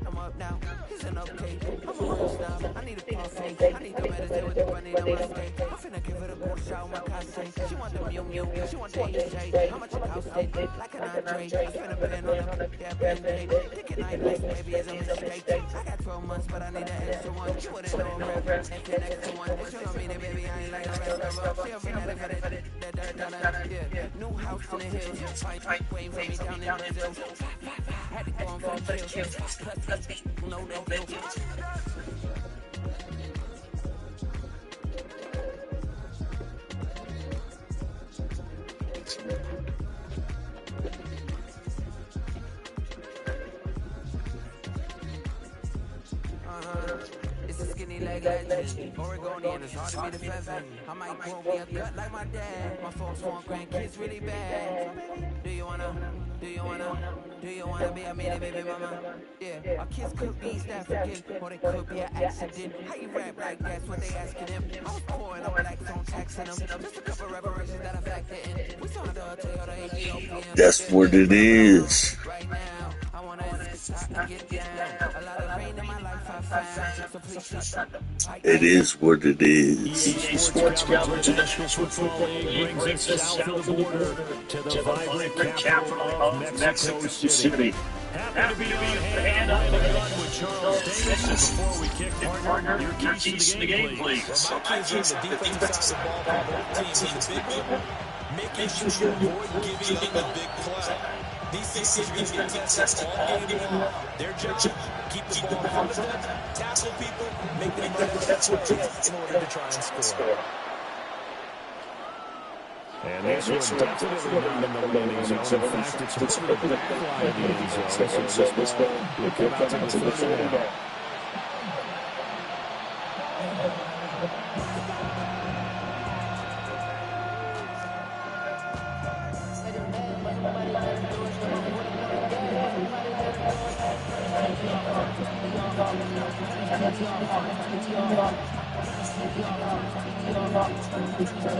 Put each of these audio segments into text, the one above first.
I'm up now, it's an okay. I'm a real snob, I need a parfait. I need to meditate with the bunny on my stay. I'm finna give it a good shot with my casse. She want the mew mew, she want the AJ. How much it cost it? Like an Andre. I'm finna pin on the band-aid. Thinking I like maybe it's a mistake. I got 12 months, but I need an extra one. You wouldn't know a rep, and connect to one. If you don't mean it, baby, I ain't like the rest of them. She a fanatic for that, yeah. New house in the hills, fight waiting for me down in Brazil. Had to go on for the chills. No, no, no. It's a skinny leg legend. Oregonian, it's hard to be the pheasant. I might grow me a gut like my dad. My folks want grandkids really bad. Do you wanna be a mini baby mama? Yeah, our kids could be East African, or they could be an accident. How you rap like that's what they asking him? I was poor and I'm black, so I'm taxing them. Just a couple reparations that I factor in. We saw the Toyota Ethiopian. That's what it is. Right now, I wanna get down. A lot of rain in my life I found. So please shut up. It is what it is. EA Sports coverage of National Football League brings us south of the border to the vibrant capital of Mexico City. Happy to be on hand on the gun with Charles Davis. Before we kick, partner, your keys to the game, please. Well, my keys are the defensive side of the ball for both teams and the big one, making sure you avoid giving up a big play. These safeties are going to get tested all game long. Their job, keep the ball in front of them, tackle people, make them earn that's what in order to try and score. And this one definitely not in the landing zone. In fact, it's over the back line of the end zone. So this ball will come out to the first down.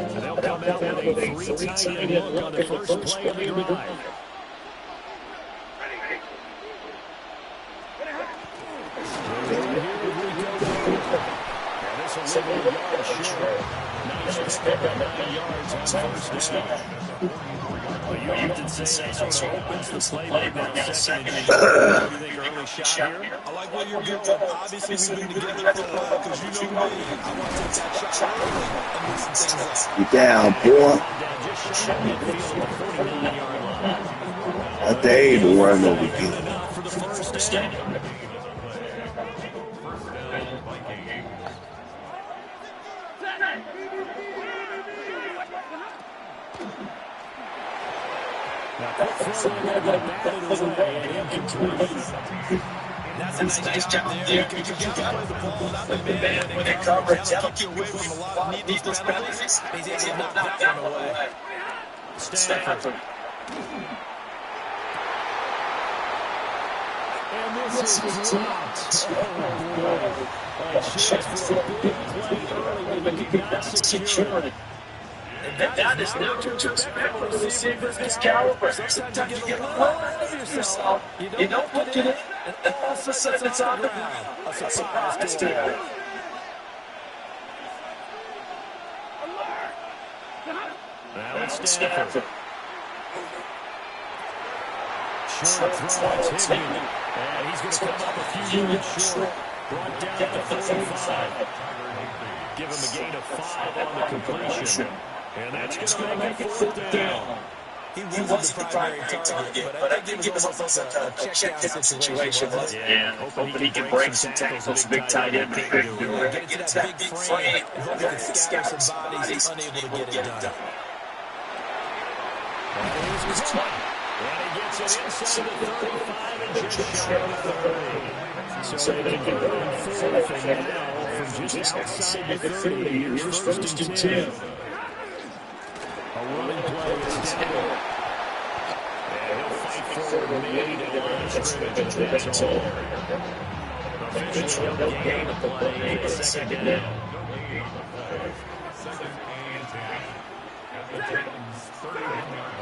And they'll come out with a three-tight look on the first play of the drive. And this will leave a yard short. Nice pick up 9 yards on first down. Well, you often say that sort of opens the play like that second and short. What do you think, early shot here? I like where you're going. Obviously, we've been together for a while because you know me. I want to take that shot early and mix some things up. Get down, boy. I dare you to run over again. For the first down. That's a nice job there. You can play the ball without the man when they cover it. That'll keep you away from a lot of needless penalties. He's able to knock that one away. Stafford. And this is dropped. A chance for a big play early, but he got secured. And that is no to expect from a receiver of this caliber. Sometimes you get a little ahead of yourself. You don't put it in, and all of a sudden it's on the ground. A surprise to you. Now it's Stafford. Short throw, it's hit. And he's going to come up a few yards short. Brought down at the 45. Give him a gain of 5 on the completion. And that's going to make it 4th down. He wasn't the primary target, but I think it was almost a check-down situation. Yeah, hoping he can break some tackles. Big tight end. Get to that big frame. Hope he can scatter some bodies. He's unable to get it done. And he's caught. And he gets it inside the 35 and just shy of 30. So they convert on fourth, and now from just outside the 30, here's first and 10. A running play, it's down. And he'll fight forward, maybe to the line of scrimmage, and that's all. Officially, no gain to play, second down.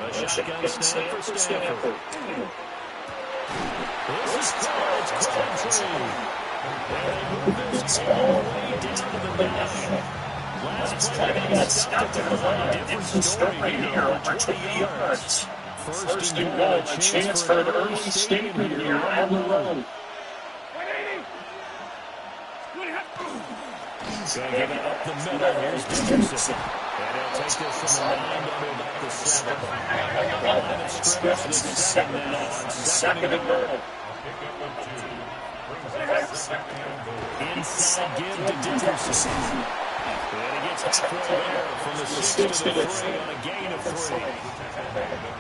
A shotgun snap for Stafford. This is called Crabtree. And they move this all the way down to the 9. Last play, they got stopped at the line. Different story here, over 20 yards. First and goal, a chance for an early statement here on the road. Going to give it up the middle. Here's Dickerson. And he'll take this from the 9 down to about the 7. Line of scrimmage to the 7 now on second and goal. Inside give to Dickerson. And he gets halfway there from the 6 to the 3 on a gain of 3.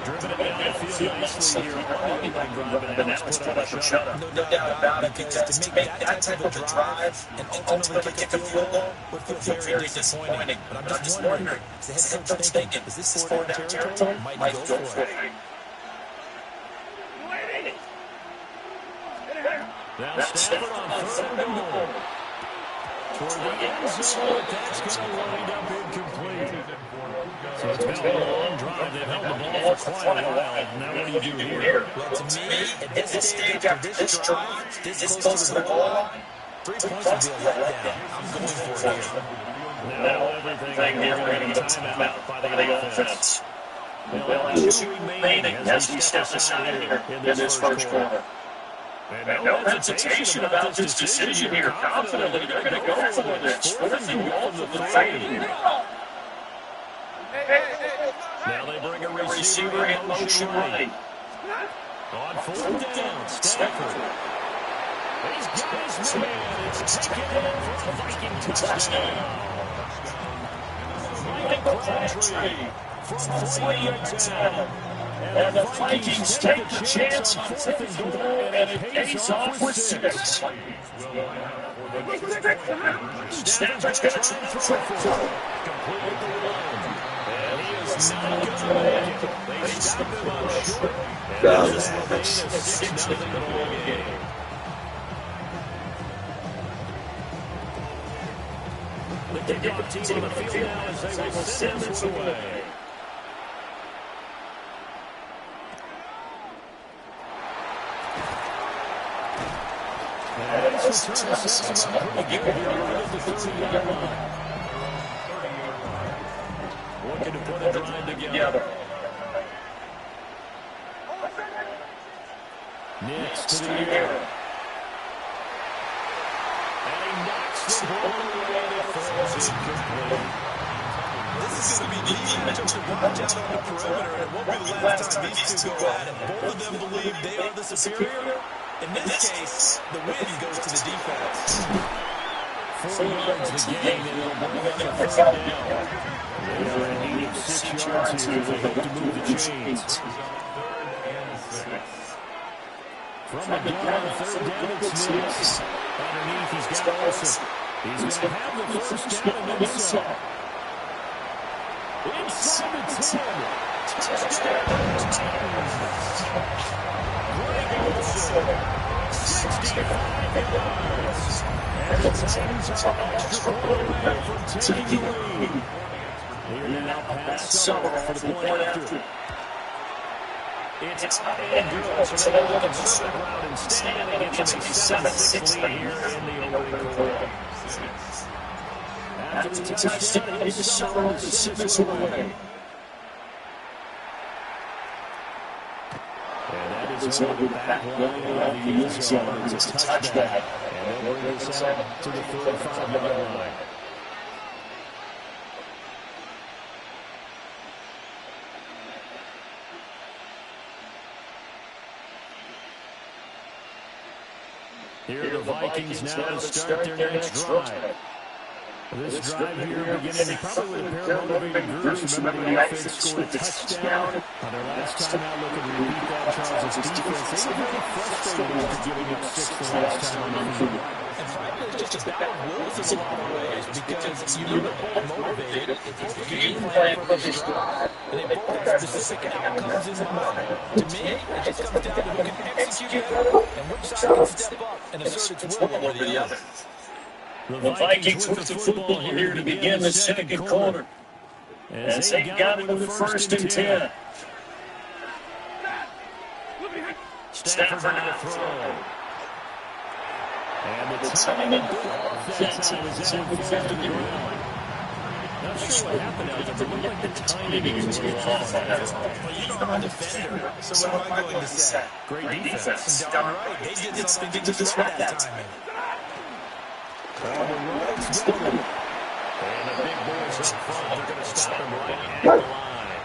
Driven it downfield nicely here on the opening drive, and now it's put up a shutout. No doubt about it, because to make that type of a drive and ultimately kick a field goal would feel very disappointing. But I'm just wondering, is the head coach thinking, is this 4-down territory? Might go for it. Now Stafford on third and goal. Toward the end zone, but that's going to wind up incomplete. So it's been a long drive. They've held the ball for quite a while. Now what do you do here? Well, to me, at this stage after this drive, this close to the goal line, 3 points would be a letdown. I'm going for it here. Now everything here getting a timeout by the offense. They'll have 2 remaining as we step aside here in this first quarter. And no hesitation about this decision here. Confidently, they're going to go for this. Fourth and goal from the 3. Now they bring a receiver in motion right. On fourth down, Stafford. He's got his man. It's taken in for a Viking touchdown. Michael Crabtree from 3 yards down. And the Vikings take the chance on fourth and goal, and it pays off with 6. Stafford's going to try and throw it for it. Completely the run. And he is not going to make it. They stop him on short. And this will be a 6-0 ball game. The kickoff team on the field now as they will send this away. And this return sets him up pretty good here right at the 30-yard line. Looking to put a drive together. Next to the air. And he knocks the ball away and it falls incomplete. This is going to be the matchup to watch out on the perimeter, and it won't be the last time these two go at it. Both of them believe they are the superior. In this case, the win goes to the defense. 4 yards the game, and it'll bring up a third down. They are in need of 6 yards here if they hope to move the chains. From the gun on third down, it's Nix. Underneath, he's got Olsen. He's going to have the first down and then some. Inside the 10. Touchdown, Titans. Greg Olsen, 65 yards. And the Titans are an extra point away from taking the lead. Here now, Pat Summer for the point after. It's high and good, so they're looking circle around instead, and it gets a 7-6 lead here in the opening quarter. After the touchdown, here's Summer to send this away. And that is over the back line of the end zone. It's a touchback. And they'll bring this out to the 35-yard line. Here are the Vikings now to start their next drive. This drive here beginning probably with a pair of motivated groups. Remember, the offense scored a touchdown on their last time out. Looking to repeat that. Charles' defense, they were very frustrated after giving up 6 the last time on the field. And frankly, it's just a battle of wills in a lot of ways because you know they're both motivated, both game plan for this drive, and they both have specific outcomes in mind. To me, it just comes down to who can execute better and which side can step up and assert its will over the other. The Vikings with the football here to begin the second quarter. As they got it with the 1st and 10. Stafford on the throw. And the timing off that time is out and falls to the ground. Not sure what happened out there, but it looked like the timing was a little off on that. Well, you know I'm a defender, so what am I going to say? Great defense. And darn right, they did something to disrupt that timing. On the roads going. And the big boys up front, they're going to stop him right at the line.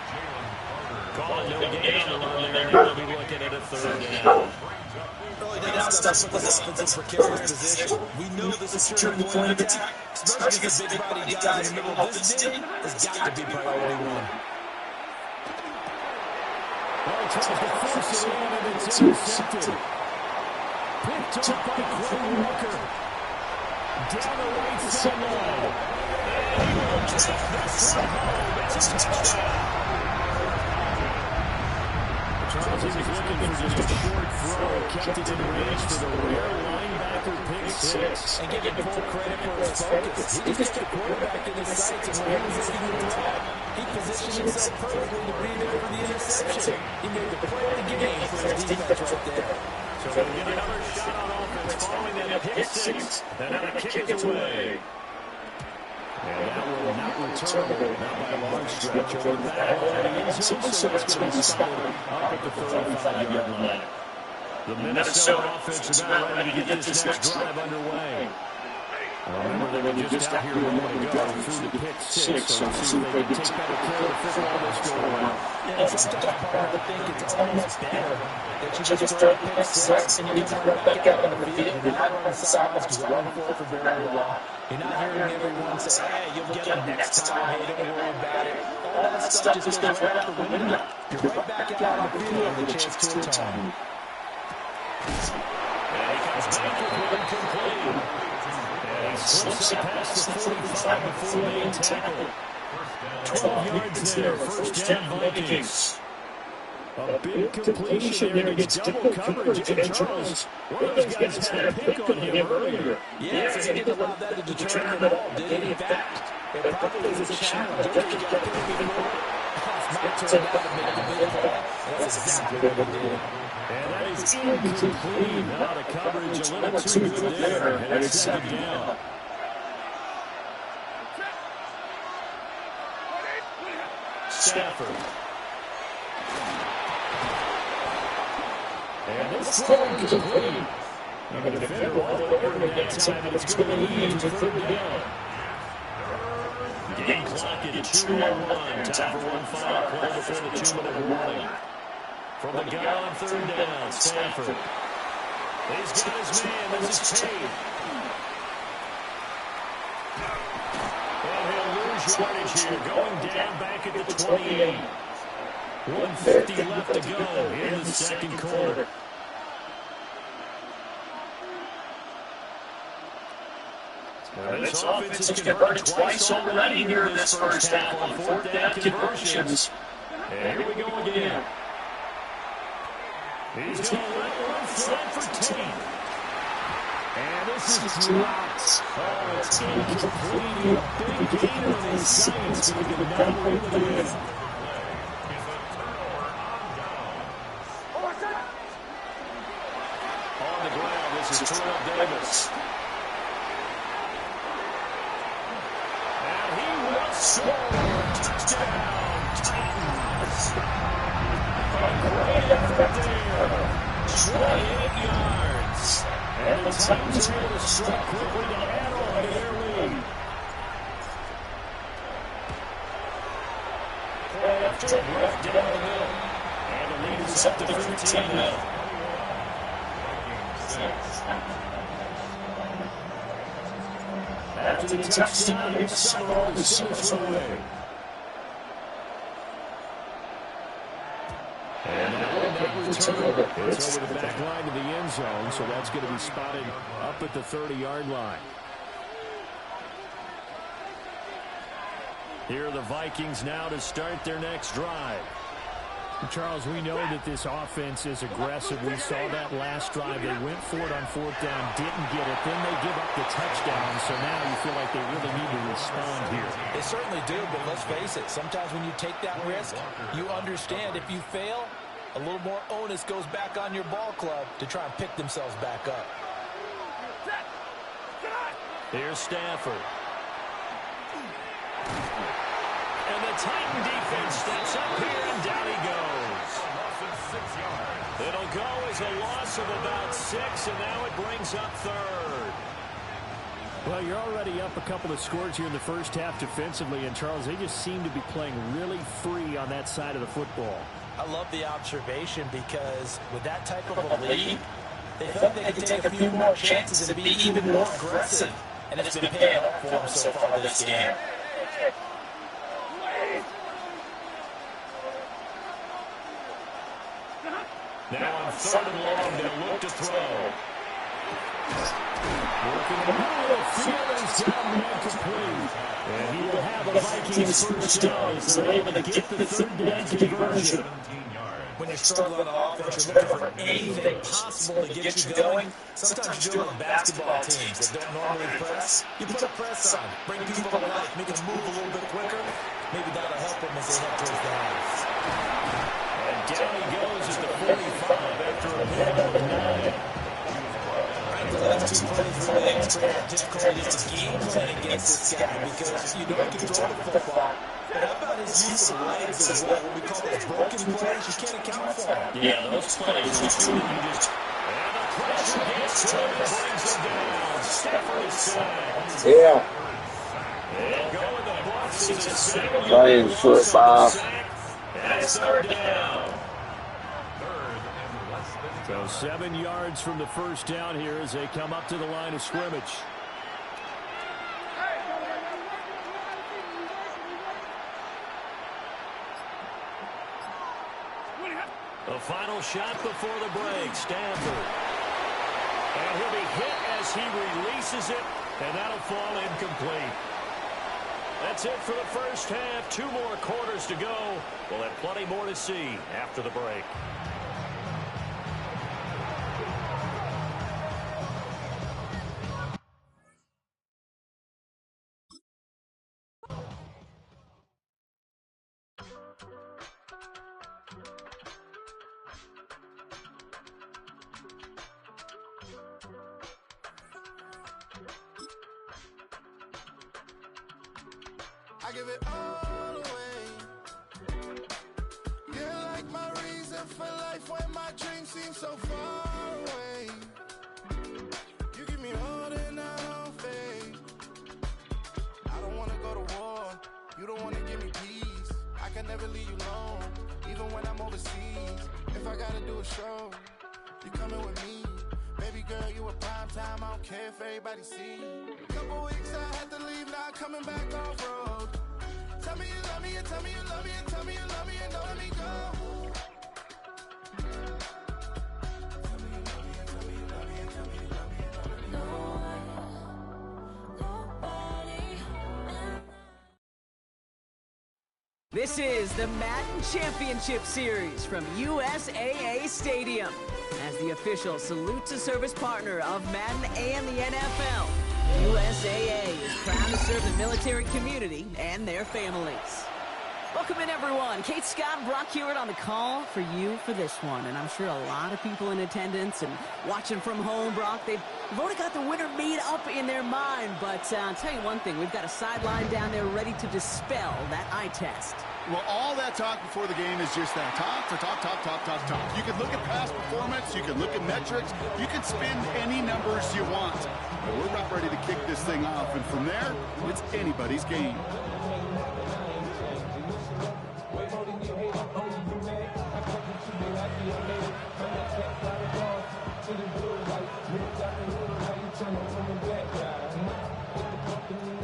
Call it no gain on the run there. They'll be looking at a 3rd down. Now stuff with this offensive precarious position. We know this is turning point of attack, especially against the big body guys in the middle of this team. Has got to be priority 1. Well, tries to force it in, and it's intercepted. Picked up by Quay Walker. Down the right sideline. And he will take this one home. It's a touchdown. Charles, he was looking for just a short throw, kept it in range for the rare linebacker pick 6. And give him full credit for his focus. He just kept the quarterback in his sights, and when he was looking to throw, he positioned himself perfectly to be there for the interception. He made the play of the game for his defense right there. So we'll get another shot on offense following that pick 6. And now the kick is away. And that will not return, not by a long stretch, over the back of the end zone, so it's going to be spotted up at the 35-yard line. The Minnesota offense are now ready to get this next drive underway. Remember, they were just out here a moment ago through the pick 6, so we'll see if they can take better care of the football this go around. Yeah, sometimes I think it's almost better that you just throw a pick 6 and you come right back out on the field. You're not on the sidelines running for very long. You're not hearing everyone say, hey, you'll get them next time, hey, don't worry about it. All that stuff just goes right out the window. You're right back out on the field with a chance to atone. And he comes back with one complete. And he slips up past the 45 before being tackled. 12 yards there, 1st down Vikings. A big completion there against double coverage. And Charles, one of those guys had a pick on him earlier. Yeah, so he didn't allow that to deter him at all, did he? In fact, it probably was a challenge. Okay, you got to pick me more. It's my turn now to make the big play. That's exactly what he did. And that is incomplete. Now the coverage a little too good there. And it's 2nd down. Stafford. And this throw incomplete. And the defender all over him that time, and it's going to lead to 3rd down. Game clock at 2:01. Time for one final play before the 2-minute warning. From the gun on 3rd down, Stafford. He's got his man. This is Tate. And he'll lose yardage here, going down back at the 28. 1:50 left to go in the second quarter. This offense has converted twice already here in this first half on 4th down conversions. And here we go again. He's going to let one fly for Tate. And this is dropped. Oh, it's incomplete. A big gain on his science, but he did not win the win. On the ground, this is Terrell Davis. And he will score. Touchdown, Titans. A great effort there. 28 yards. And the Titans are able to strike quickly to add on to their lead. Play after right down the middle. And the lead is up to 15 now. After the touchdown, it's Summerall to send us away. And now that return, it's over the back line to the end zone, so that's going to be spotted up at the 30-yard line. Here are the Vikings now to start their next drive. Charles, we know that this offense is aggressive. We saw that last drive. They went for it on fourth down, didn't get it. Then they give up the touchdown. So now you feel like they really need to respond here. They certainly do, but let's face it. Sometimes when you take that risk, you understand if you fail, a little more onus goes back on your ball club to try and pick themselves back up. Here's Stafford. And the Titan defense steps up here, and down he goes. It'll go as a loss of about 6, and now it brings up third. Well, you're already up a couple of scores here in the first half defensively, and Charles, they just seem to be playing really free on that side of the football. I love the observation because with that type of a lead, they think they can take a few more chances and be even more aggressive. And it's been paying off for them so far this game. Now on third and long, they'll look to throw. Working the middle of the field is down and incomplete. And he will have the Vikings first down as they're able to get the third down conversion. When you're struggling on offense, you're looking for anything possible to get you going. Sometimes you do it on basketball teams that don't normally press. You put a press on, bring people to life, make them move a little bit quicker. Maybe that'll help them as they head towards the half. And down he goes at the 45 after a minute of 9. The last two plays really illustrate how difficult it is to game plan against this guy because you know he can throw the football. But how about his use of legs as well? What we call those broken plays, you can't account for them. Yeah, those plays, you just... And the pressure gets to him and brings him down. Stafford is sacked. Yeah. And going the box is a 7-yard Playing football. And it's third down. So 7 yards from the first down here as they come up to the line of scrimmage. The final shot before the break, Stafford. And he'll be hit as he releases it, and that'll fall incomplete. That's it for the first half. 2 more quarters to go. We'll have plenty more to see after the break. I give it all away. You're like my reason for life when my dreams seem so far away. You give me all that I don't fade. I don't wanna go to war. You don't wanna give me peace. I can never leave you alone, even when I'm overseas. If I gotta do a show, you coming with me. Baby girl, you a prime time. I don't care if everybody see. Couple weeks I had to leave, now coming back off road. Tell me you love me and tell me you love me and tell me you love me and don't let me go. Tell me you love me and tell me you love me and tell me you love me and don't let me go. This is the Madden Championship Series from USAA Stadium. As the official salute to service partner of Madden and the NFL, USAA is proud to serve the military community and their families. Welcome in, everyone. Kate Scott and Brock Hewitt on the call for you for this one. And I'm sure a lot of people in attendance and watching from home, Brock, they've already got the winner made up in their mind. But I'll tell you one thing, we've got a sideline down there ready to dispel that eye test. Well, all that talk before the game is just that. Talk. You can look at past performance. You can look at metrics. You can spin any numbers you want. But we're about ready to kick this thing off. And from there, it's anybody's game.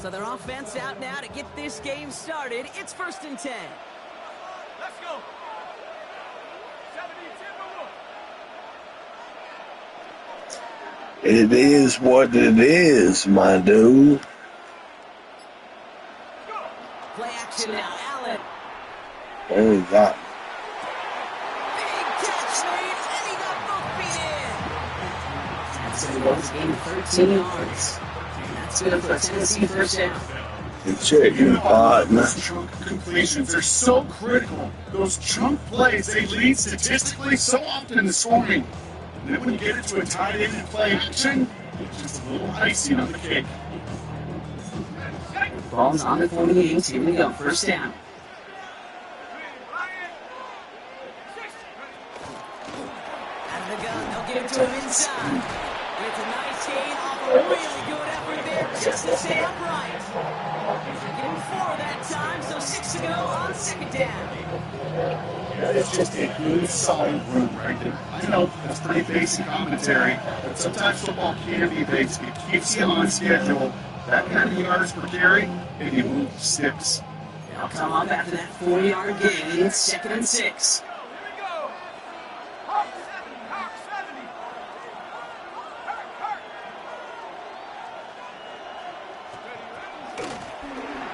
So their offense out now to get this game started. It's 1st and 10. Let's go. It is what it is, my dude. Play action now, Allen. There you go. Big catch, Reed, and he got both feet in. That's going to go to gain 13 yards. And that's good for a Tennessee first down. Check your partner. Those chunk completions are so critical. Those chunk plays, they lead statistically so often in the scoring. And then when you get into a tight end and play action, it's just a little icing on the cake. Ball's on the 48. Here we go. First down. Out of the gun. They'll get it to him inside. It's a nice gain off a really good effort there just to stay upright. Get him 4 that time, so 6 to go on 2nd down. That is just a good, solid run right there. I know that's pretty basic commentary, but sometimes football can be basic. It keeps you on schedule. That kind of yards per carry, and you move to 6. They'll come up after that 4-yard gain. It's 2nd and 6.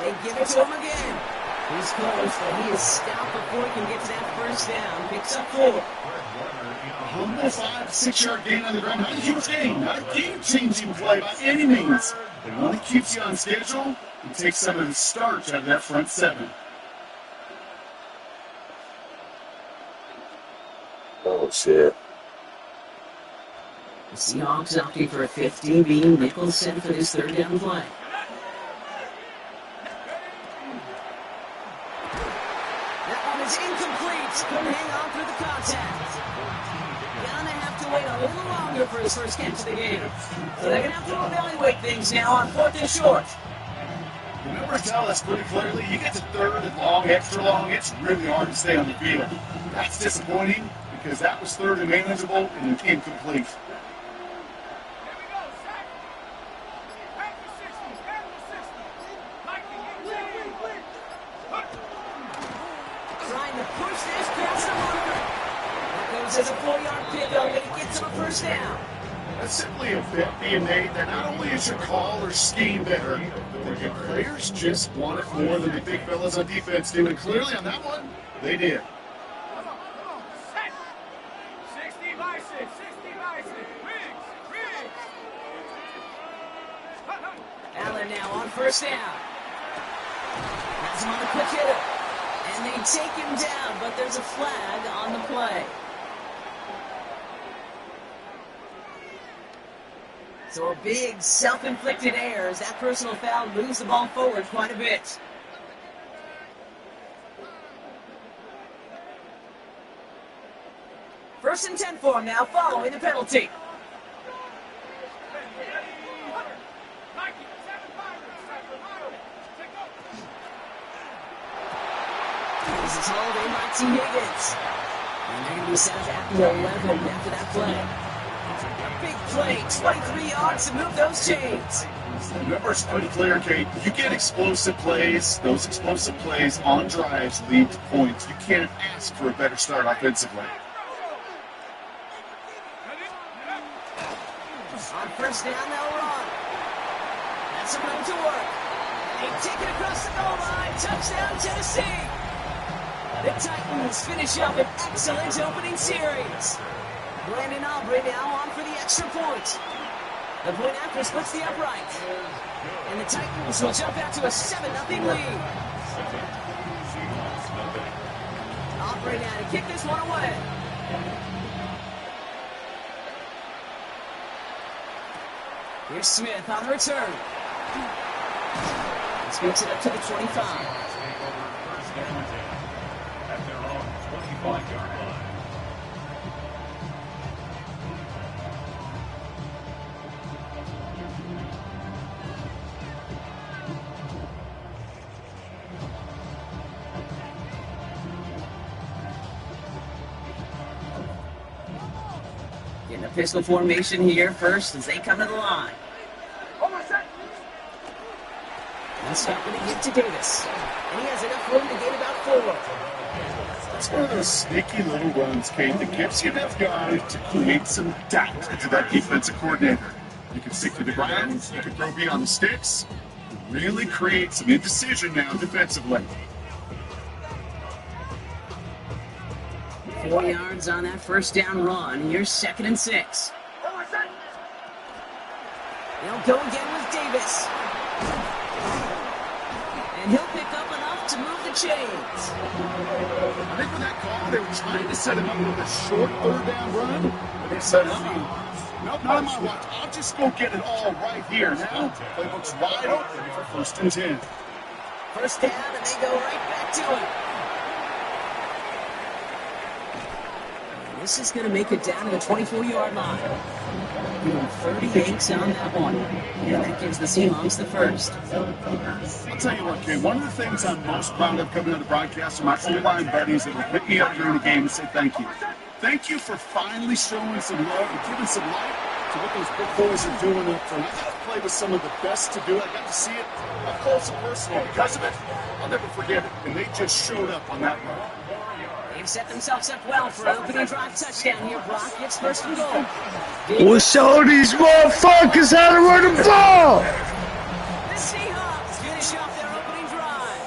They give it to him again. He's close, but he is stopped before he can get to that first down. Picks up 4. A humble 5 to 6 yard gain on the ground. Not a huge gain, not a game-changing play by any means. But it only keeps you on schedule and takes some of the starch out of that front 7. Oh, shit. The Seahawks opting for a 15-beam Nicholson for this 3rd down play. Is incomplete. Couldn't hang on through the contact. Gonna have to wait a little longer for his first catch of the game. So they're gonna have to evaluate things now on 4th and short. Remember to tell us pretty clearly, you get to 3rd and long, extra long, it's really hard to stay on the field. That's disappointing because that was 3rd and manageable and incomplete. Trying to push this past the marker. That goes as a 4-yard pickup, and it gets him a first down. That's simply a bet being made that not only is your call or scheme better, but your players just want it more than the big fellas on defense do. And clearly on that one, they did. 60 by 6, 60 by 6. Riggs. Allen now on first down. That's him on the quick hitter. And they take him down, but there's a flag on the play. So a big self-inflicted error as that personal foul moves the ball forward quite a bit. First and 10 for him now, following the penalty. This is held in by T. Higgins. And they're going to be set up at the 11 after that play. A big play, 23 yards to move those chains. Remember, it's pretty clear, Kate. You get explosive plays. Those explosive plays on drives lead to points. You can't ask for a better start offensively. On first down, they'll run. That's a room to work. They take it across the goal line. Touchdown, Tennessee. The Titans finish up an excellent opening series. Brandon Aubrey now on for the extra point. The point after splits the upright. And the Titans will jump out to a 7-0 lead. Aubrey now to kick this one away. Here's Smith on the return. Smiths it up to the 25. Getting a pistol formation here first as they come to the line. Stopping to get to Davis. And he has enough room to gain about 4. It's one of those sneaky little runs, Kate, that gives you enough yard to create some doubt into that defensive coordinator. You can stick to the ground, you can throw beyond the sticks, really create some indecision now defensively. 4 yards on that first down run. Here's 2nd and 6. They'll go again with Davis. And he'll pick up enough to move the chains. I think with that call, they were trying to set him up with a short 3rd down run. But they said, nope, not on my watch. I'll just go get it all right here. Now, playbook's wide open for 1st and 10. First down, and they go right back to it. This is going to make it down to the 24-yard line. 38 on that one. And that gives the Seahawks the first. I'll tell you what, Kay, one of the things I'm most proud of coming to the broadcast are my O-line buddies that will pick me up during the game and say thank you. Thank you for finally showing some love and giving some light to what those big boys are doing up front. I got to play with some of the best to do it. I got to see it up close and personal. Because of it, I'll never forget it. And they just showed up on that run. They've set themselves up well for an opening drive touchdown here. Brock gets 1st and goal. We'll show these motherfuckers how to run the ball. The Seahawks finish off their opening drive.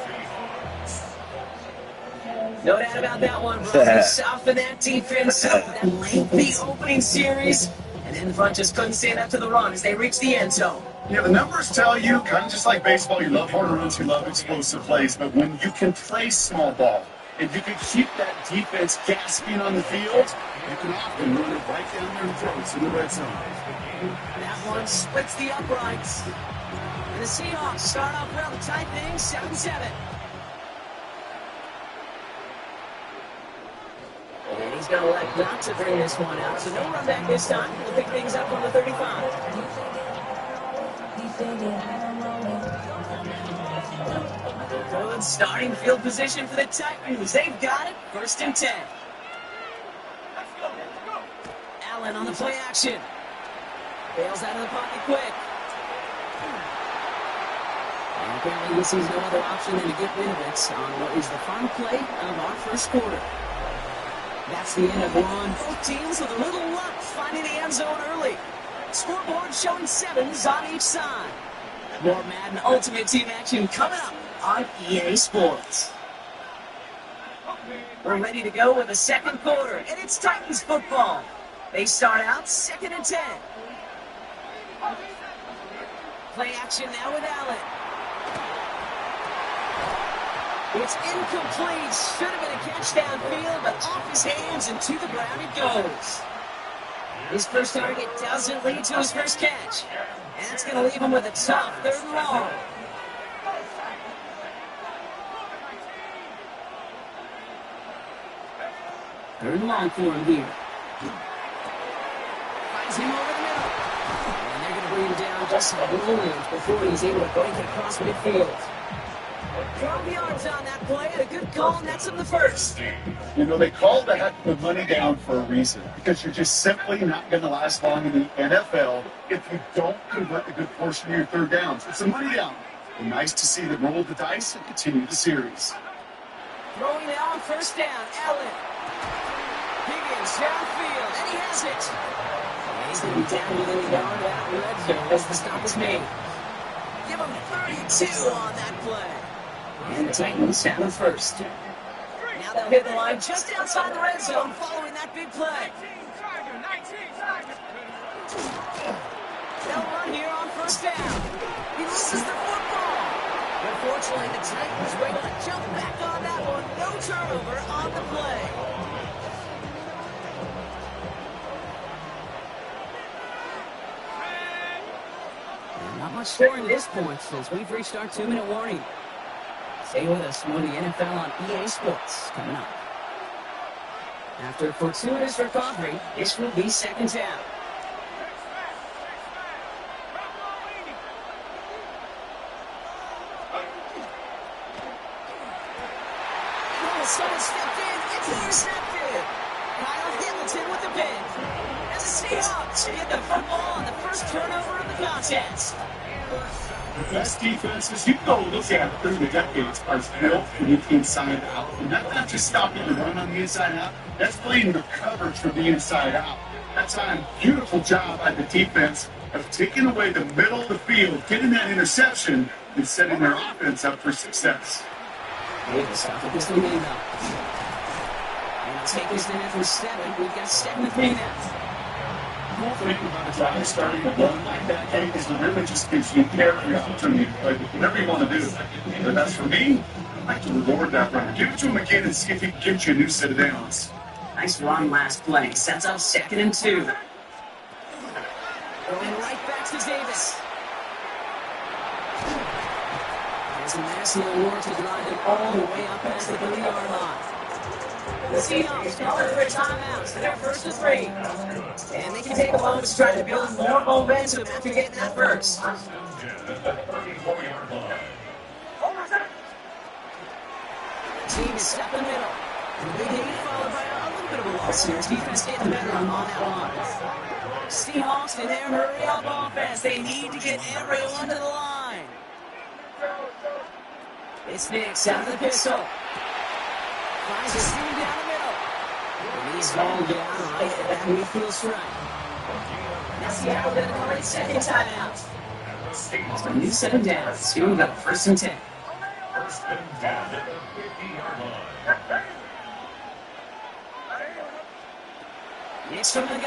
No doubt about that one, bro. Soften that defense up, that lengthy opening series. And in the front just couldn't stand up to the run as they reach the end zone. Yeah, the numbers tell you, kind of just like baseball, you love home runs, you love explosive plays. But when you can play small ball, and you can keep that defense gasping on the field, you can often run it right down their throats in the red zone. That one splits the uprights. And the Seahawks start off well to tie things 7-7. And he's going to elect not to bring this one out, so no run back this time. We'll pick things up on the 35. Good starting field position for the Titans. They've got it. 1st and 10. Allen on the play action. Bails out of the pocket quick. And apparently he sees no other option than to get rid of it on what is the final play of our 1st quarter. That's the end of one. Both teams with a little luck finding the end zone early. Scoreboard showing 7s on each side. More Madden Ultimate Team action coming up on EA Sports. We're ready to go with the 2nd quarter, and it's Titans football. They start out 2nd and 10. Play action now with Allen. It's incomplete. Should have been a catch downfield, but off his hands and to the ground it goes. His first target doesn't lead to his first catch. And that's going to leave him with a tough 3rd and long. Third and long for him here. Finds him over the middle. And they're going to bring him down just a little inch before he's able to break it across midfield. 12 yards on that play, and a good call, and that's in the 1st. You know, they call the heck of the money down for a reason, because you're just simply not going to last long in the NFL if you don't convert a good portion of your 3rd downs. It's a money down. And nice to see them roll the dice and continue the series. Throwing now on 1st down, Allen. Higgins downfield, and he has it. And he's going to be down within the yard of that red zone as the stop is made. Give him 32 on that play. And the Titans have the 1st. Now they'll hit the line just outside the red zone following that big play. They'll run here on 1st down. He loses the football. Unfortunately, the Titans were able to jump back on that one. No turnover on the play. Not much scoring at this point since we've reached our 2-minute warning. Stay with us. More of the NFL on EA Sports coming up. After a fortuitous recovery, this will be 2nd down. Someone stepped in. It's intercepted. Kyle Hamilton with the pick. As the Seahawks get the football on the first turnover of the contest. The best defenses you go look at through the decades are built from the inside out. And that's not just stopping the run on the inside out, that's playing the coverage from the inside out. That's a beautiful job by the defense of taking away the middle of the field, getting that interception, and setting their offense up for success. Davis out to this game now. And I'll take this in for 7. We've got 7-3 now. The whole thing about a drive starting to run like that, Kate, is it really just gives you every opportunity to play whatever you want to do. But that's for me, I like to reward that run. Give it to him again and see if he can get you a new set of downs. Nice run last play. Sets up 2nd and 2. Going right back to Davis. There's a national award to drive them all the way up past the 30-yard line. The Seahawks calling for a timeout, so they're 1st and 3. And they can take a moment to try to build more momentum after getting that first. The team is stuck in the middle. And the big game followed by a little bit of a loss here. Defense getting better on that line. Seahawks in their hurry-up offense. They need to get everyone to the line. It's Nix out of the pistol. Finds a seam down the middle. And he's hauled down right at that midfield strike. Now Seattle going to call it 2nd timeout. It's a new 7 downs. Here we go, 1st and 10. First and 10 at the 50-yard line. Nix from the gun.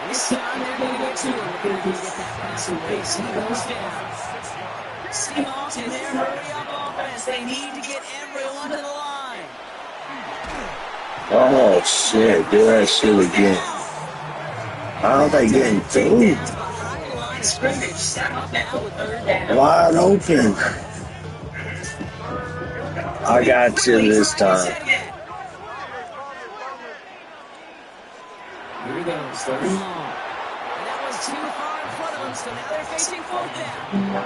And this time they're going to get to him. They're going to get that pass away. So he goes down. Seahawks in their hurry-up offense. They need to get everyone to the line. Oh, shit. Do that shit again. How are they getting through? Wide open. I got you this time. Here he goes, 3rd and long. And that was too far in front of them, so now they're facing 4th down.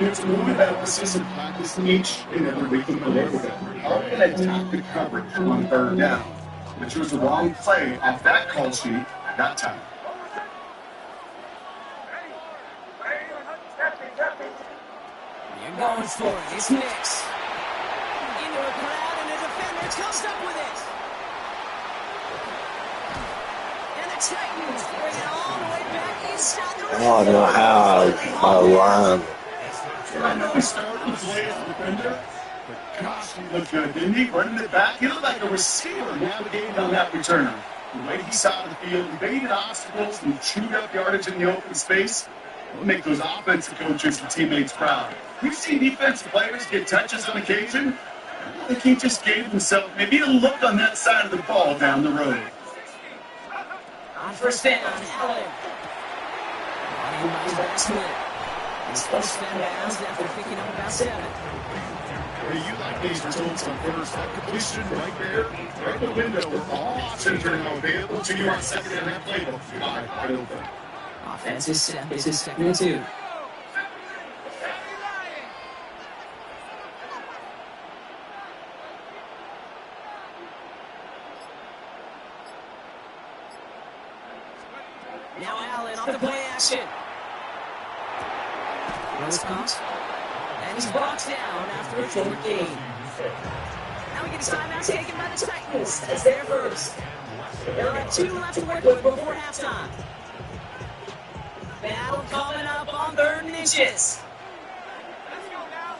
It's one of emphasis and practice each and every week in the neighborhood. How can I attack the coverage on 3rd down? Which was the wrong play off that call sheet at that time. You're going for it. It's Nix. Into a crowd, and the defender comes up with it. And the Titans bring it all the way back inside the I don't know how my line. I know he started his way as a defender, but gosh, he looked good, didn't he? Running it back, he looked like a receiver navigating on that returner. The way he saw the field, evaded obstacles, and chewed up yardage in the open space. It'll make those offensive coaches and teammates proud. We've seen defensive players get touches on occasion. I think he just gave himself maybe a look on that side of the ball down the road. On 1st down, Allen. And by his back split. He's first down bounds after picking up about 7. Hey, you like these results on first. That completion right there, right in the window, where all options are now available to you on 2nd and that playbook. Wide open. Offense is set. This is 2nd and 2. Now Allen off the play action. Rose comes. And he's boxed down after a short gain. Now we get a timeout taken by the Titans. That's their first. They'll have 2 left to work with before halftime. Battle coming up on 3rd and inches. Let's go now.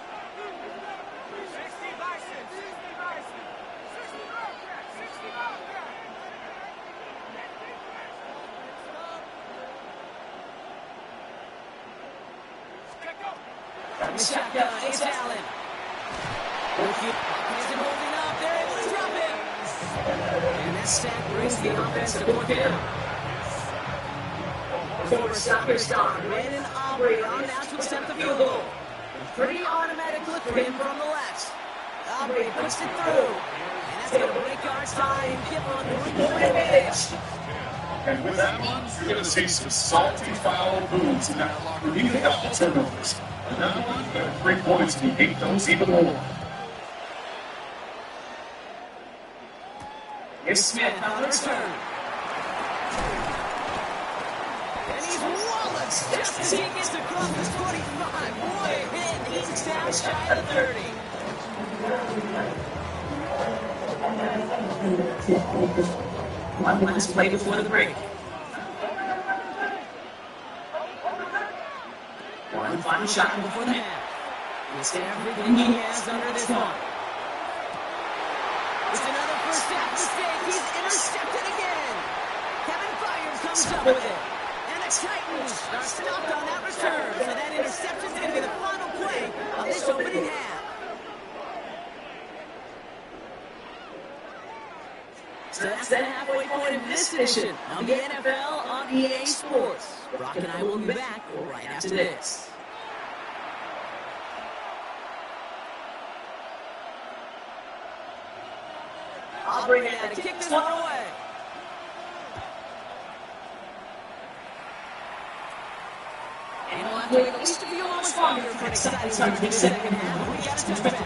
60 license. 60 license. 60 Bobcat. 60 Bobcat. From the shotgun, it's Allen. He's holding up. They're able to drop him. And that sack brings the offense to 4th down. Former soccer star Brandon Aubrey on now to attempt the field goal. A pretty automatic look for him from the left. Aubrey puts it through. And that's going to break our tie and give on the 3-point advantage. And with that one, you're going to see some salty foul moves in that locker room. You get all turnovers. And that one, 3 points, and you hate those even more. Here's Smith on the return. And he's wallets just as he gets across the 25. Boy, a hit. He's down shy of the 30. One last play before the break. One final shot before the half. It's everything he has under this one. It's another first half mistake. He's intercepted again. Kevin Byard comes up with it. And the Titans are stopped on that return. So that interception is going to be the final play of this opening half. So that's the halfway point of this edition of the NFL on EA Sports. Brock and I will be back right after this. I'll bring it out to kick this one away. And we'll have to wait at least a few moments longer for an exciting start to the second half. We got a touchback.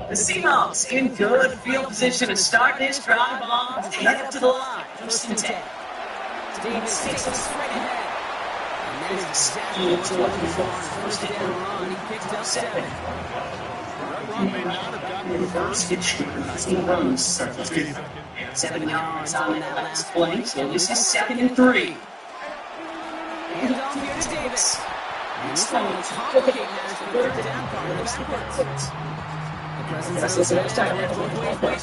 The Seahawks in good field position to start this drive off and head up to the line. First and 10. Davis takes it straight ahead. And that is exactly what you're looking for on first down run. He picked up 7. That run may not have gotten the first. He runs 7 yards on that last play, so this is 2nd and 3. Hands off here to Davis. And this one will complicate matters for the third down part of the backwards. The presence of the tight end both ways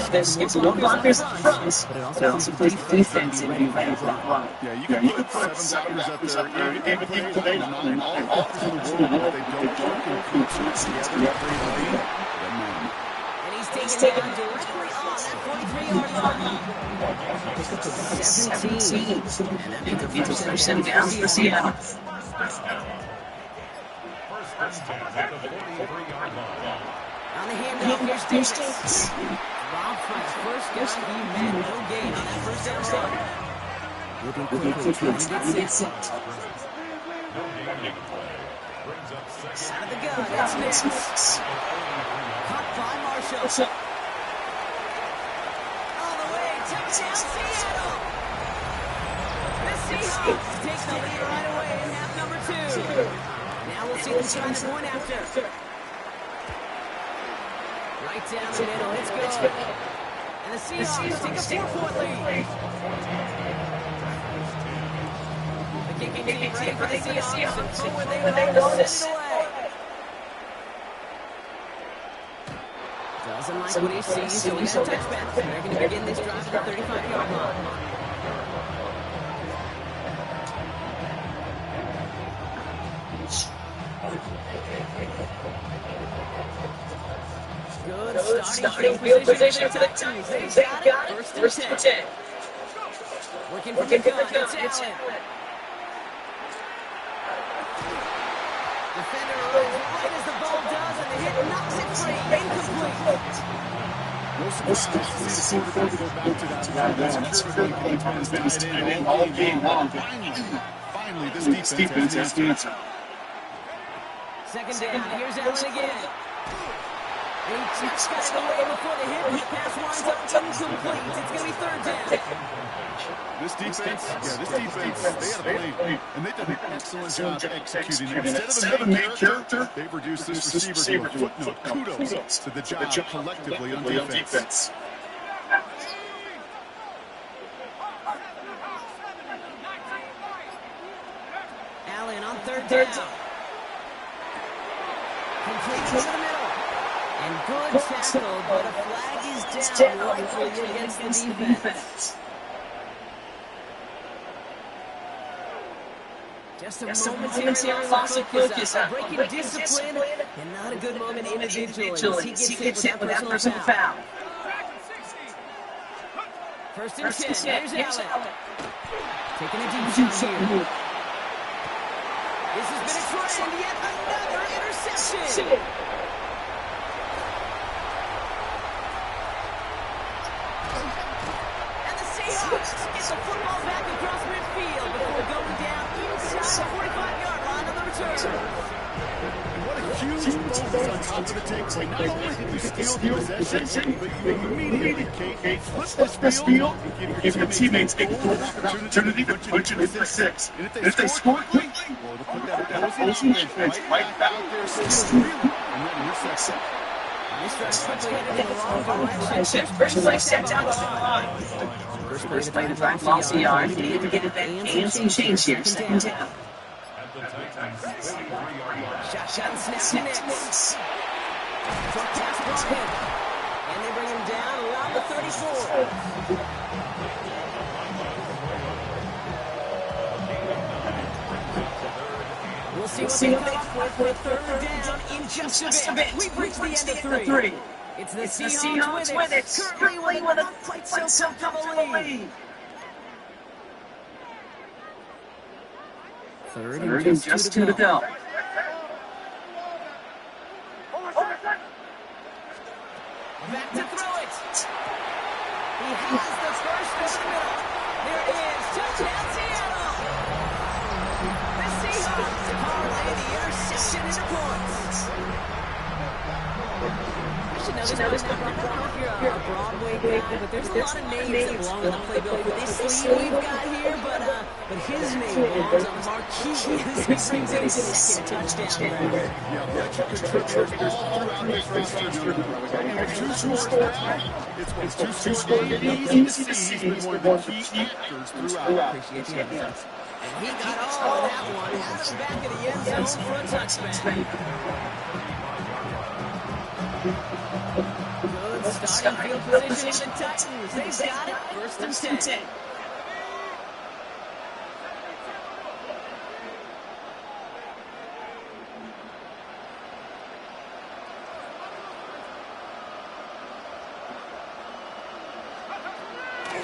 this gives one blockers up front, but it also plays defense in the ready for that run. Yeah, you can put 7 blockers up there, even today, not all offers in the world, if they don't work in concert together, And he's taken down directly on that 43-yard line. Pick up to 17. And that means It's a first and down for Seattle. On the handoff, here's Davis. Rob Frank's first guy he met. No gain on that first down run. Looking quickly, trying to get set. Out of the gun, it's Nix. Caught by Marshall. All the way, touchdown Seattle. The Seahawks take the lead right away in half number 2. Now we'll see them trying to point after. Right down the middle, it's good. And the Seahawks take a 4-point lead. The kicking team ready for the Seahawks and forward they will send it away. Doesn't like what he sees, so he's a touchback. They're going to begin this drive at the 35-yard line. Good starting field position for the Titans. They've got it. First and 10. Working for the gun. It's Allen. Defender arrives right as the ball does, and the hit knocks it free. Incomplete. Most of the quarterback go back to that line. That's security has been tied in all game long. Finally, this defense has the answer. Second down. Here's Allen again. He just got it away before the hit, but the pass winds up incomplete. It's going to be third down. This defense, they had a play, and they did an excellent job executing it. Instead of a main character, they've reduced this receiver to a footnote. Kudos to the job collectively on defense. Allen on third down. Complete to the middle. And good tackle, but a flag is down rightfully against the defense. Just a momentary loss of focus, breaking discipline, and not a good moment individually. He gets hit with that personal foul. First and 10, here's Allen. Taking a deep shot here. This has been a trend, yet another interception. And the Seahawks get the football back across midfield before going down inside the 45-yard line on the return. What a huge two focus on top of the takeaway. Not only did you steal the possession, but you immediately, Kate, flip this field and give your teammates a golden opportunity to punch it in for 6. And if they score quickly, well, it'll put that opposing offense right back out there stealing and that interception. This drive quickly headed in the wrong direction. First play set down the line. First play to drive loss of yards. They need to get it back and some change here. Second down. Shotgun snap next. Short pass brought in. And they bring him down around the 34. We'll see what they come up with third down in just a bit. We've reached the end of 3. It's the Seahawks with it. Currently with a quite so comfortable lead. Third and just 2 to go. Back to throw it. He has the first over the middle. There it is. Touchdown, Seattle. The Seahawks parlay the interception into points. I should know this one. If you're a Broadway guy, but there's a lot of names that belong on the playbill for this sleeve we've got here, but his name belongs on the marquee as he brings in his second touchdown record. Yeah, veteran contributors all throughout this roster. And with 2 scores now, it's 2 scores easy to see. He's been one of the key actors throughout. Appreciate the emphasis. And he got all of that one out of the back of the end zone for a touchback. Good starting field position for the Titans. They've got it. First and 10.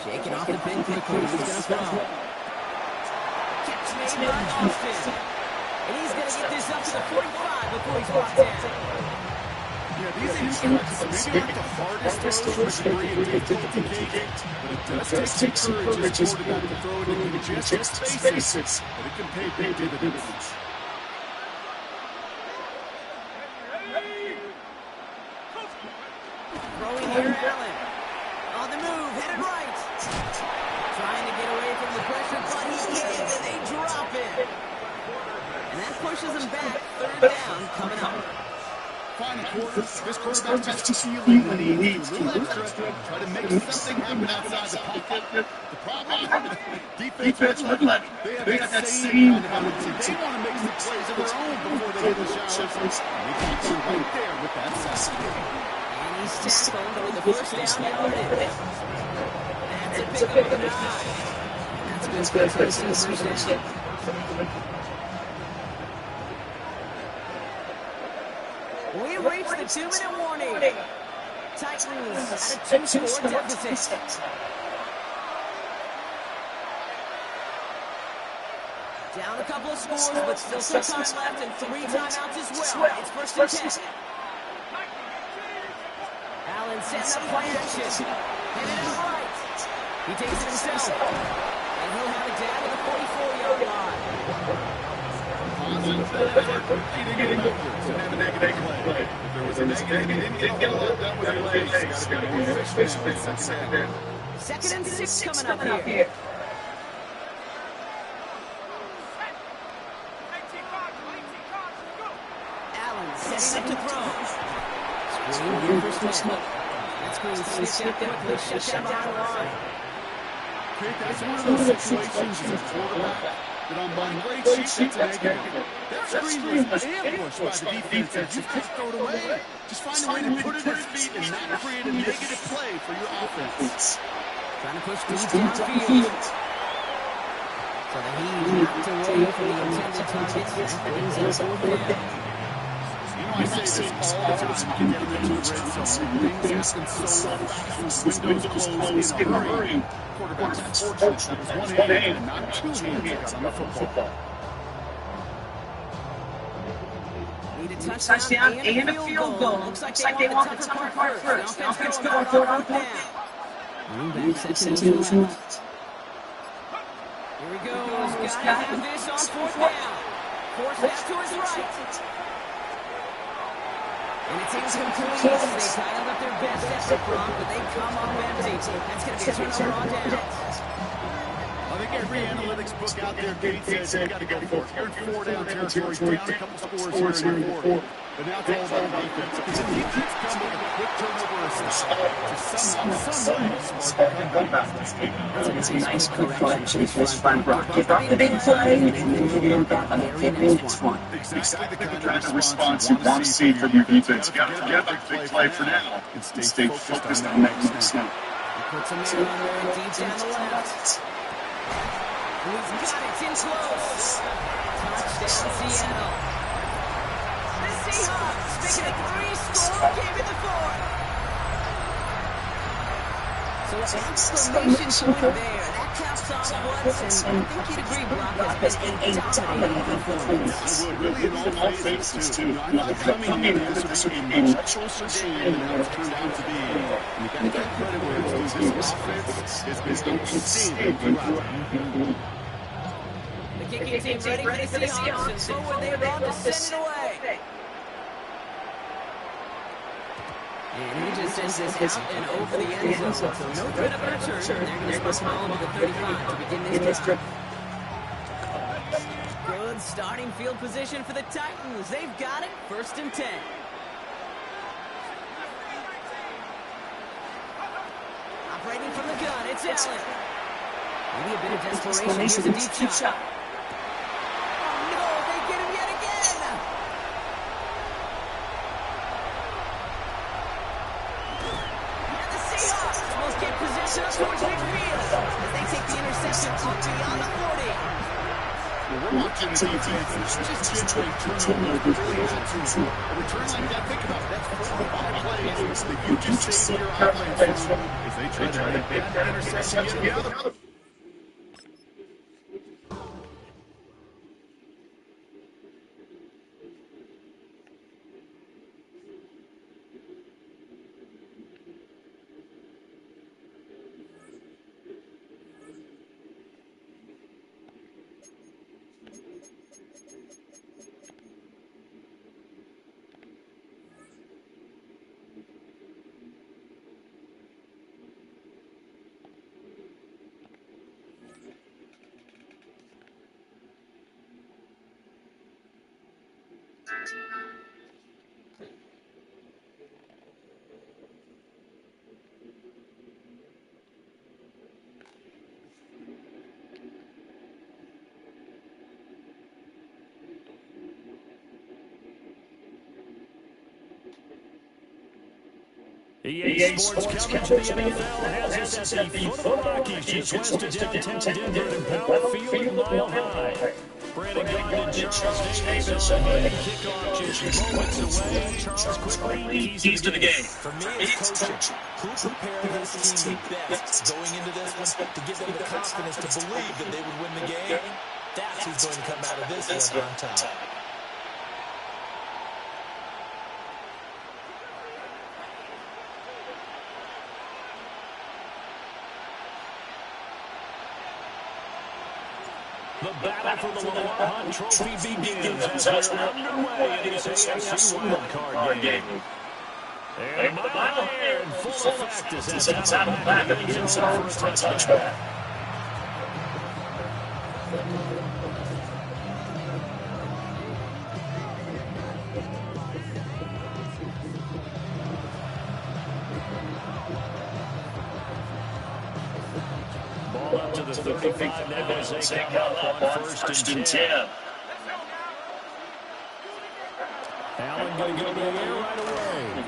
Shaking off the pin quickly. He's going to throw. Catch made by Austin. And he's going to get this up to the 45 before he's brought down. Yeah, these interceptions maybe aren't the hardest throws for degree of difficulty, Kate, but it does take some courage as quarterback to throw it into congested spaces, but it can pay big dividends. Throwing here, Allen. On the move, headed right. Trying to get away from the pressure, but he can't, and they drop it. And that pushes him back. Third down coming up. Final quarter, this quarterback has to feel when he needs to. A little extra, try to make something happen outside the pocket. The problem, defense wouldn't let him. They have that same kind of attitude. They want to make some plays of their own before they hit the showers. And they got you right there with that sack. And he's tackled with the first down yardage. That's a pick up of 9. That's good for the first down. We've reached the 2-minute warning. Titans at a 2-score deficit. Down a couple of scores, but still some time left and 3 timeouts as well. It's first and 10. Allen setting up play action. Headed out right. He takes it himself. And he'll have it down to the 44-yard line. If there was a negative, he didn't get a lot done with your legs. He's got to be more efficient. Second and 6 coming up here. Allen setting up to throw. Screen here for Smith. That screen slipped out quickly, shut down behind the line. Kate, that's one of those situations as a quarterback that on my great sheet, that's a negative. That screen was ambushed by the defense, and you can't throw it away. Just find a way to put it at his feet and not create a negative play for your offense. Trying to push deep downfield. So that he knocked away from the intended target. That brings us over down. I say this all the time. You get them into the red zone. Things happen so fast. Windows close in a hurry. Quarterback's fortunate that was one hand and not 2 hands on the football. Need a touchdown and a field goal. Looks like they want the tougher part first. The offense going for it on fourth down. Running back sets into the left. Here he goes. Got to have this on fourth down. Force that to his right. And it's incomplete. They dialed up their best effort from, but they come up empty. That's going to be a turnover on downs. I think every analytics book out there, Kate, says you got to go for it. You're in 4-down territory, down a couple scores here in the fourth. But now it's all about the defense. If the defense comes with a quick turnover or stop, some way smart to come back. That's a nice quick collection for this front row. Give up the big play and then get in back on the very next one. Exactly the kind of response you want to see from your defense. You got to forget about the big play for now and stay focused on that next snap. Puts a man on there deep down the left. He's got it. It's in close. Touchdown, Seattle. The Seahawks making a 3-score game in the fourth. So exclamation point there. That caps off once, and I think you'd agree Brock has been a dominating performance. I would, really in all phases, too. Not coming in as a much closer game than how it's turned out to be. And you got to give credit where it's due. This offense has been outstanding throughout. The kicking team ready for the Seahawks, and forward they run to send it away. And he just sends this out and over the end zone. So no threat of a return. They're going to split ball to the 35 to begin this drive. Good starting field position for the Titans. They've got it. 1st and 10. Operating from the gun, it's Allen. Maybe a bit of desperation. Here's a deep shot. Oh no, they get him yet again. And the Seahawks will get possession up towards midfield as they take the interception up beyond the 40. Well, we're watching the defense just generate turnovers. Really had to. A return like that, think about it. That's 4 or 5 plays that you just save your offense from as they try to make that interception get together. EA Sports coverage of the NFL has us at the foot of the Rockies, just west of downtown Denver and Power Field, Mile High. Brandon Gaudin and Charles Davis on the kickoff just moments away. Charles, quickly, keys to the game. For me, it's coaching. Who prepared this team best going into this one to give them the confidence to believe that they would win the game? That's who's going to come out of this one on top. The battle for the Lamar Hunt Trophy begins as we're underway in this AFC wildcard game. And Mile here in full effect as that's out of the back of the end zone for a touchback. Ball up to the 35 now as they come up on 1st and 10. Allen going to go to the air right away.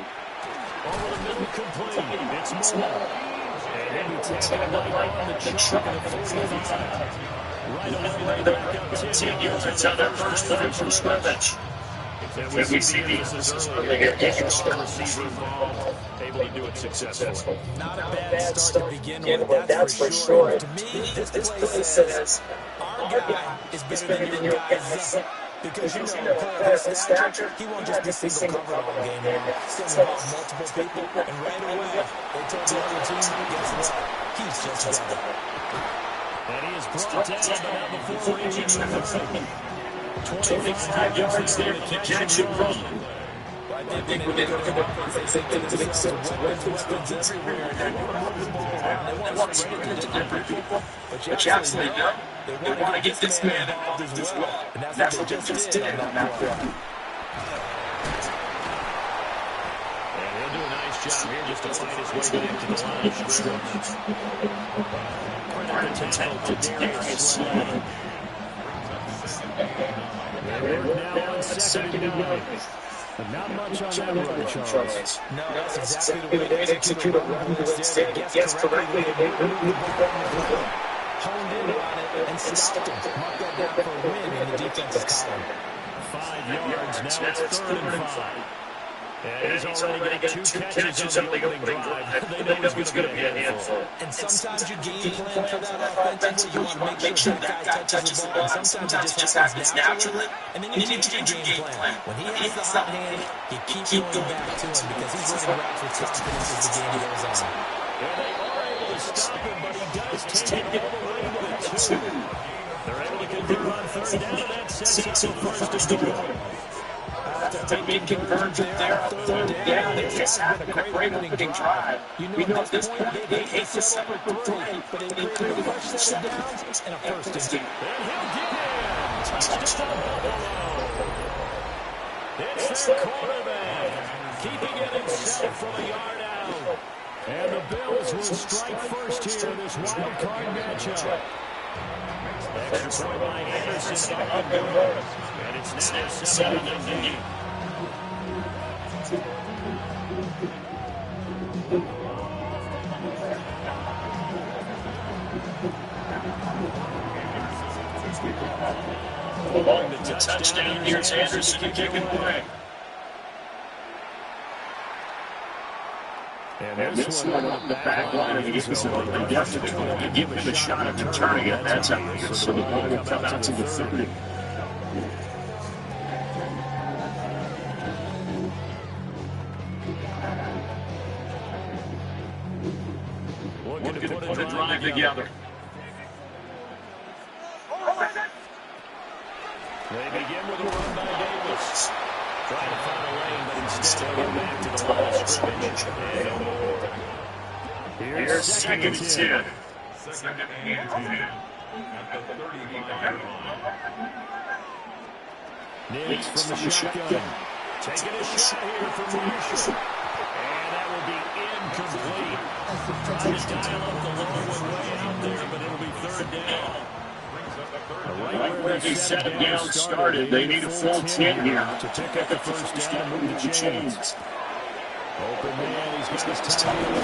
Over the middle, complete. It's Moore. And he'll be taking it right on the chalk at the 45. Right away, they back up 10 yards. It's on their first down from scrimmage. And we see the emphasis earlier. Receiver involved, able to do it successfully. Not a bad start to begin with, that's for sure. To me, this play says, our guy is better than your guys up. Because you know, his stature, he won't just be single covered all game long. He's going to involve multiple people, and right away, they told the other team, guess what? He's just better. And he is brought down, but not before reaching the 30. 25 yards there for the catch and run. I think when they look at their offense, they think to themselves, weapons everywhere. They want to move the ball around. They want to spread it to different people. But you absolutely know they want to get this man involved as well. And that's what they just did on that play. And he'll do a nice job here just to fight his way back to the line of scrimmage. Credit the tackle to Darius Slay. They're now on second and 9. But not much on that run, Charles. No, that's exactly the way to execute a run. Instead, guess correctly, they moved the ball on the run, honed in on it, and stopped him. Mark that down for a win in the defensive column. 5 yards, now it's 3rd and 5. And he's already got 2 catches on the opening drive. They know he's going to be a handful. And sometimes you game plan for that offensively. You want to make sure that guy touches the ball. And sometimes it just happens naturally. And then you change your game plan. When he has the hot hand, you keep going back to him because he's running routes with confidence as the game goes on. And they are able to stop him, but he does take it all the way to the 2. They're able to convert on 3rd down, and that sets up the 1st and goal. After being converted there on 3rd down, it just had been a great opening drive. We know at this point they hate to settle for 3, but they created a fresh set of downs and a 1st and 2. And he'll get in. Touchdown Buffalo. It's their quarterback, keeping it himself from a yard out. And the Bills will strike first here in this wild card matchup. Extra point by Anderson up the middle. And it's now 7-0. Along the touchdown, here's Anderson to kick it away. And this one on the back line of the Eagles, they definitely want to give him a shot at returning it. That's out here. So the ball will come out to the 30. Looking to put a drive together. They begin with a run by Davis. Trying to find a lane, but instead they go back to the line of scrimmage. And no more. Here's 2nd and 10. Second and 10. Nix from the shotgun. Taking a shot here from Marshall. And that will be incomplete. Trying to dial up the long one way out there, but it'll be 3rd down. Right where they set it down started, they need a full 10 here to pick up the 1st down and move the chains. Open man, he's got his time in the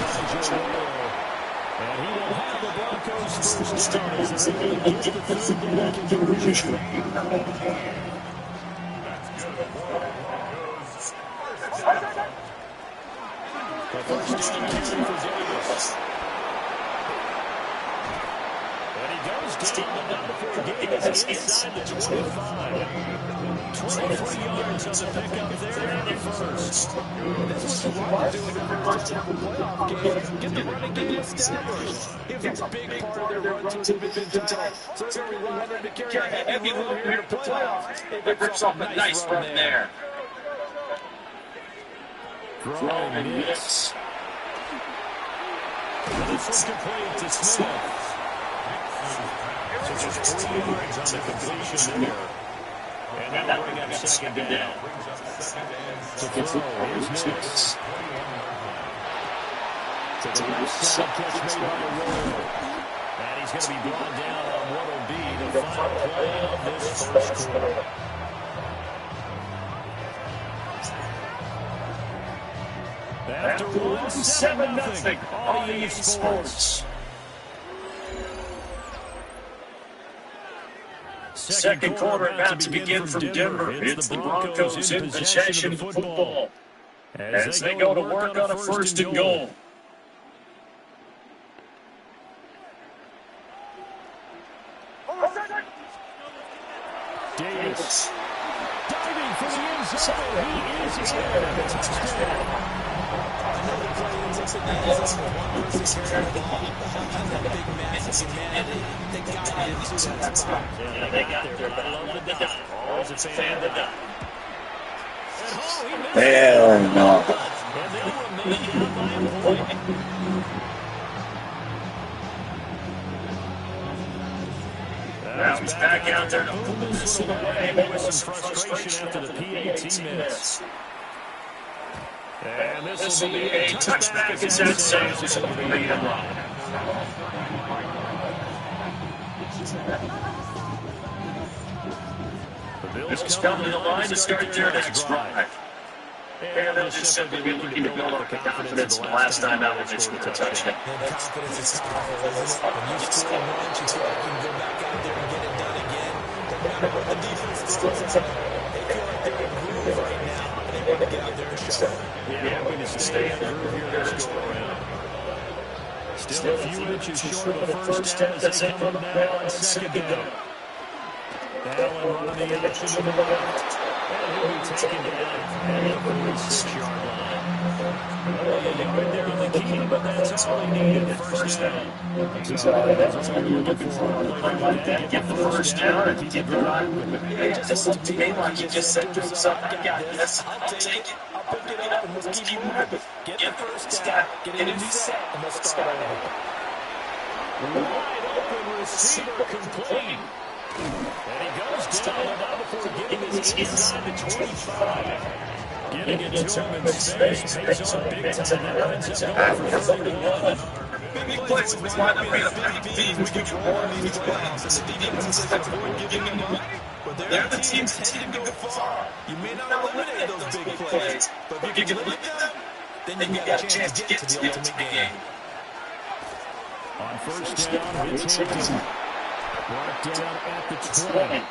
and he will have the Broncos 1st down as they're able to get the 3rd down conversion. The 1st down carry for Davis. And he goes down, but not before Davis inside the 25. 23 yards on the pickup there in the 1st. This is what you want to do in the first half of the playoff game. Get the running game established. If it's a big part of their run to a division title, so they're going to rely on them to carry a heavy load here in the playoffs. They rips off a nice run there. Throwing Nix. This was complete to Smith. So just 3 yards on the completion there. And that'll bring up 2nd down. To throw, here's Nix. To the left side catch made by Arroyo. And he's going to be brought down on what will be the final play of this 1st quarter. After 7-0 on EA Sports. Second quarter about to begin from Denver. It's the Broncos in possession of the football as they go to work on a 1st and goal. Davis diving for the end zone. He is in. Touchdown. Another play ends up in the end zone with one person carrying the ball. That's that big, massive humanity. They got into that spot. Yeah, they got there, but I love the dot. Always a fan of the dot. Hell no. And they'll remain down by a point. Now he's back out there to pull this one away, maybe with some frustration after the PAT miss. And this will be a touchback as that saves it over the end line. The Bills come to the line to start their next drive. And they'll just simply be looking to build up the confidence the last time out when they scored a touchdown. And confidence is powerful, isn't it? When you score once, you feel like you can go back out there and get it done again. No matter what the defense throws at them, they feel like they're in groove right now, and they want to get out there and show it. Yeah, we're going to stay in the groove here this go around. Still a few inches short of the first down as they come up now on second down. Allen running the option to the left. And he'll be taken down at the 46-yard line. Only a yard there on the key, but that's all he needed. First down. So that's all you're looking for. Play like that, get the first down, and keep the drive moving. It just looked to me like he just said to himself, I got this, I'll take it, I'll pick it up, and let's keep moving. Get the first down, get a new set, and we'll start over. Wide open receiver complete. And he goes down about before getting his inside the 25. Getting it to him in space pays on big time. That ends up going for 31. Big plays with wide open feet. We can roll on these plays. And the defense can avoid giving them up. But they're the teams that tend to go far. You may not eliminate those big plays, but if you can limit them, then you've got a chance to get to the ultimate game. On first down, it's Hampton. Brought down at the 20.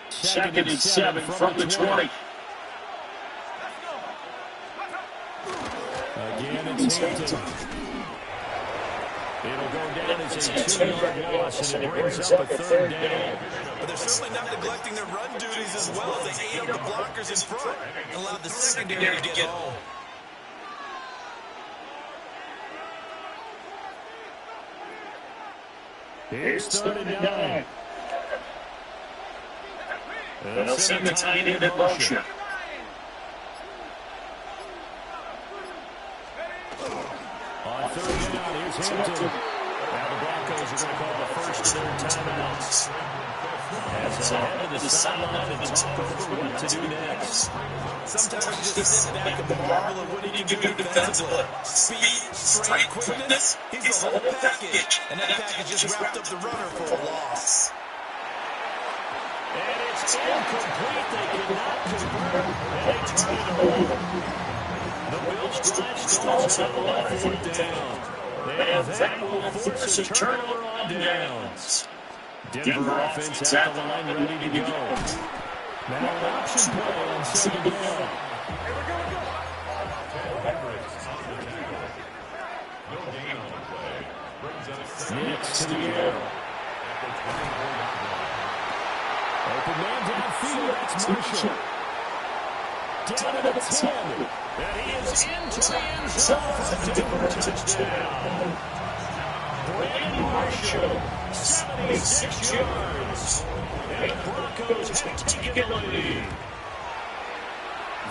Second and 7 from the 20. Again, it's Hampton. It'll go down as a 2-yard loss, and it brings up a third down. But they're certainly not neglecting their run duties as well as they ate up the blockers in front and allowed the secondary to get home. Here's third and 9. They'll send the tight end in motion. On third down, here's Hampton. Now the Broncos are going to call the first of their timeouts. As they head to the sideline and talk over what to do next. Sometimes you just sit back and marvel at what he can do defensively. Speed, strength, quickness, he's the whole package. And that package just wrapped up the runner for a loss. And it's incomplete. They cannot convert. And they turn it over. The Bills drive stalls out on fourth down. And that will force a turnover on downs. Denver offense at the line, ready to go. Now an option play on second down. Next to the air. Open man downfield, that's Marshall. Down to the 10. And he is into the end zone for a Denver touchdown. Brandon Marshall, 76 yards. And the Broncos have taken the lead.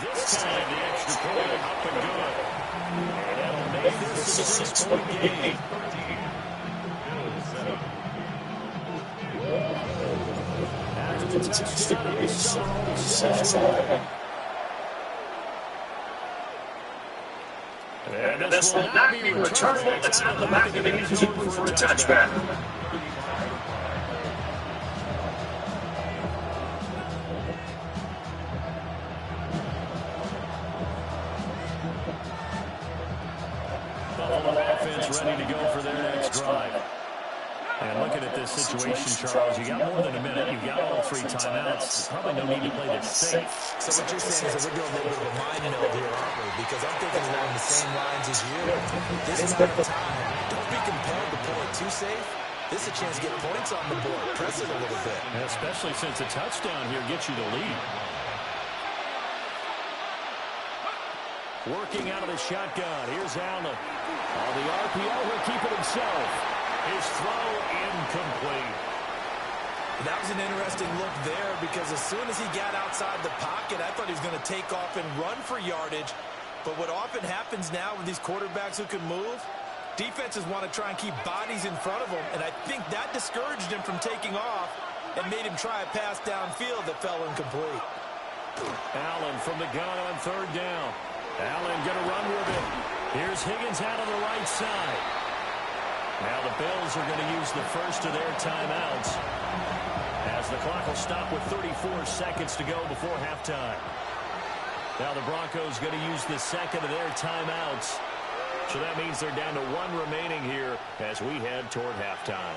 This time the extra point up and good. And that'll make this a 6-point game. After the touchdown, he saw And this will not be returnable. It's out the back of the end zone for a touchback. Buffalo offense ready to go for their next drive. And looking at this situation, Charles, you got more than a minute. You've got all 3 timeouts. Probably no need to play this safe. So what you're saying is that we're doing a little bit of a mind meld here, aren't we? Because I'm thinking along the same lines as you. This amount of time, don't be compelled to play it too safe. This is a chance to get points on the board. Press it a little bit. And especially since a touchdown here gets you the lead. Working out of the shotgun. Here's Allen. On the RPO, he'll keep it himself. His throw incomplete. That was an interesting look there because as soon as he got outside the pocket, I thought he was going to take off and run for yardage. But what often happens now with these quarterbacks who can move, defenses want to try and keep bodies in front of them, and I think that discouraged him from taking off and made him try a pass downfield that fell incomplete. Allen from the gun on third down. Allen going to run with it. Here's Higgins out on the right side. Now the Bills are going to use the first of their timeouts as the clock will stop with 34 seconds to go before halftime. Now the Broncos going to use the second of their timeouts. So that means they're down to one remaining here as we head toward halftime.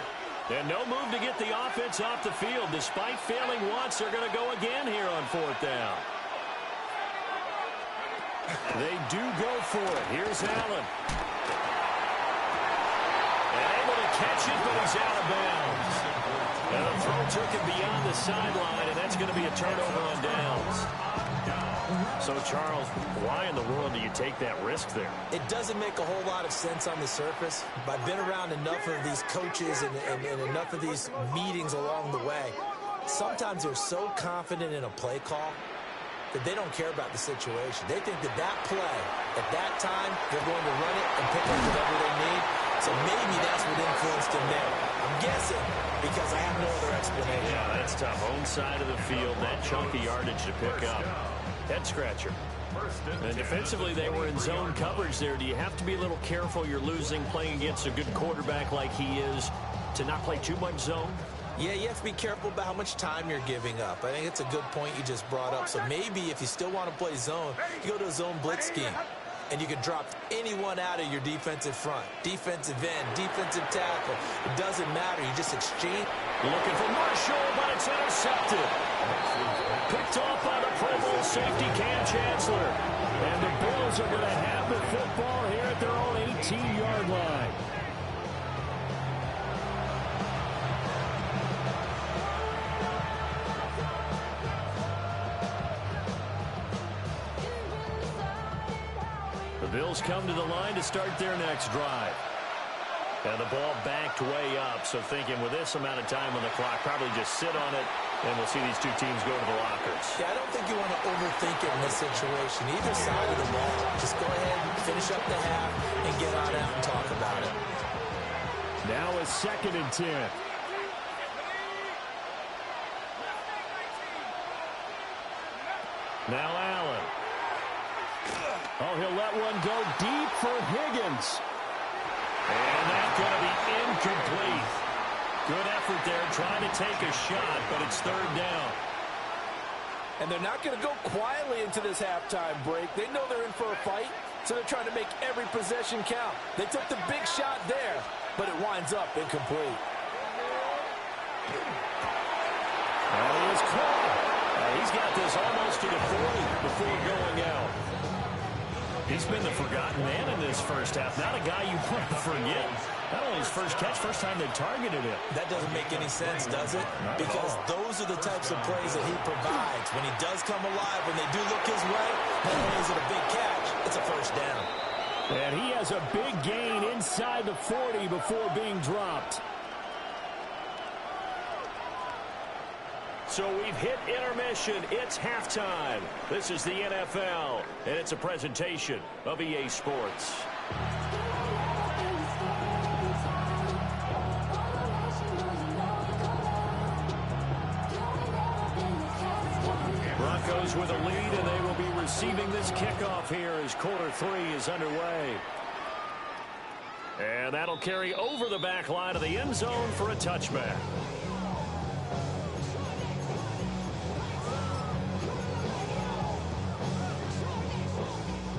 And no move to get the offense off the field. Despite failing once, they're going to go again here on fourth down. They do go for it. Here's Allen. And able to catch it, but he's out of bounds. And the throw took him beyond the sideline, and that's going to be a turnover on downs. So, Charles, why in the world do you take that risk there? It doesn't make a whole lot of sense on the surface, but I've been around enough of these coaches and enough of these meetings along the way. Sometimes they're so confident in a play call that they don't care about the situation. They think that that play, at that time, they're going to run it and pick up whatever they need. So maybe that's what influenced him there. I'm guessing because I have no other explanation. Yeah, that's tough. Own side of the field, that chunk of yardage to pick up. Head scratcher. And defensively, they were in zone coverage there. Do you have to be a little careful you're losing playing against a good quarterback like he is to not play too much zone? Yeah, you have to be careful about how much time you're giving up. I think it's a good point you just brought up. So maybe if you still want to play zone, you go to a zone blitz scheme. And you can drop anyone out of your defensive front. Defensive end, defensive tackle. It doesn't matter. You just exchange. Looking for Marshall, but it's intercepted. Picked off by the Pro Bowl safety Cam Chancellor. And the Bills are going to have the football here at their own 18-yard line. The Bills come to the line to start their next drive. And the ball backed way up, so thinking with this amount of time on the clock, probably just sit on it, and we'll see these two teams go to the lockers. Yeah, I don't think you want to overthink it in this situation. Either side of the ball, just go ahead and finish up the half and get on out and talk about it. Now a 2nd and 10. Now Allen. Oh, he'll let one go deep for Higgins. And that's going to be incomplete. Good effort there trying to take a shot, but it's third down. And they're not going to go quietly into this halftime break. They know they're in for a fight, so they're trying to make every possession count. They took the big shot there, but it winds up incomplete. Oh, he was caught. He's got this almost to the 40 before going out. He's been the forgotten man in this first half. Not a guy you want to forget. Not only his first catch, first time they targeted him. That doesn't make any sense, does it? Because those are the types of plays that he provides. When he does come alive, when they do look his way, not only is it a big catch, it's a first down. And he has a big gain inside the 40 before being dropped. So we've hit intermission. It's halftime. This is the NFL, and it's a presentation of EA Sports. Broncos with a lead, and they will be receiving this kickoff here as quarter 3 is underway. And that'll carry over the back line of the end zone for a touchback.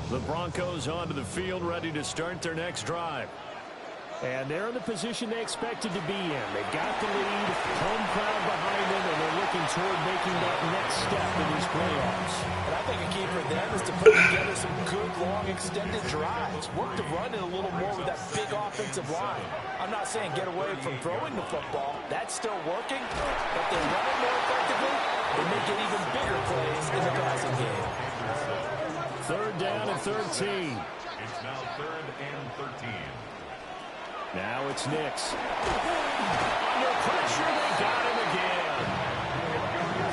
The Broncos onto the field, ready to start their next drive. And they're in the position they expected to be in. They've got the lead, home crowd behind them, and they're looking toward making that next step in these playoffs. And I think a key for them is to put together some good, long, extended drives. Work to run it a little more with that big offensive line. I'm not saying get away from throwing the football. That's still working. But they run it more effectively. They make it even bigger plays in the passing game. Third down and 13. It's now 3rd and 13. Now it's Nix. Under pressure, they got him again.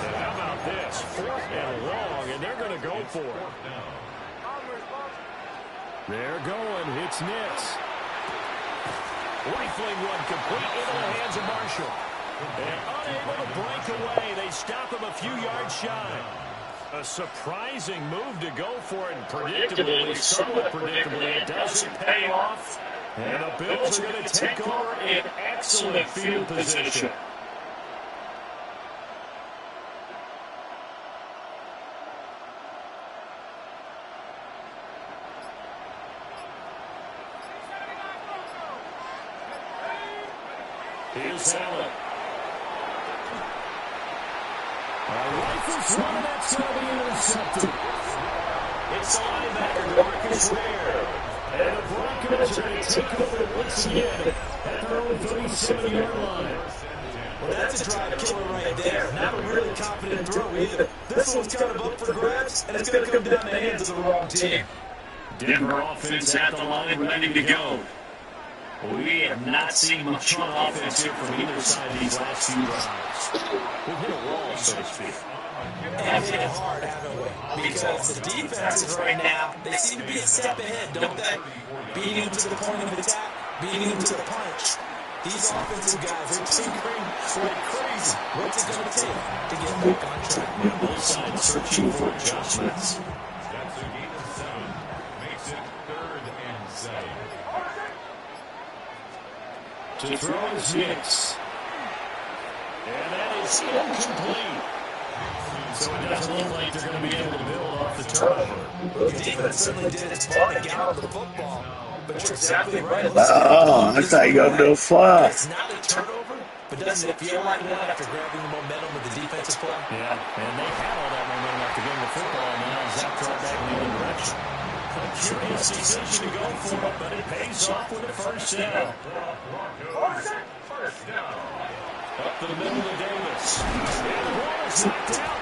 And how about this? 4th and long, and they're going to go for it. They're going. It's Nix. Rifling one complete into the hands of Marshall. And unable to break away. They stop him a few yards shy. A surprising move to go for it. Predictably, somewhat predictably, it doesn't pay off. And the Bills are going to take over in excellent field position. Here's Allen. A rifle throw, that's going to be intercepted. It's the linebacker, Marcus Ware. And the Broncos are going to take over once again at their own 37-yard line. Well, that's a drive killer right there. Not a really confident throw either. This one's kind of up for grabs, and it's going to come down the hands of the wrong team. Denver offense at the line, ready to go. We have not seen much on offense here from either side of these last few drives. We've hit a wall, so to speak. And hit it hard, haven't we? Because the defenses right now, they seem to be a step ahead, don't they? Beating them to the point of attack, beating them to the punch. These offensive guys are tinkering like crazy. What's it going to take to get back on track? Both sides searching for adjustments. That's a gain of 7. Makes it 3rd and 7. To throw is Nix. And that is incomplete. So it doesn't look like they're going to be able to build off the turnover. The defense certainly did its part to get out of the football. But you're exactly right. Oh, I thought you were going to do a fly. It's not a turnover, but doesn't it feel like that after grabbing the momentum with the defensive play? Yeah, and they had all that momentum after getting the football, and now Zach dropped back in the other direction. A curious decision to go for it, but it pays off with a first down. Up the middle to Davis. And the ball is knocked out.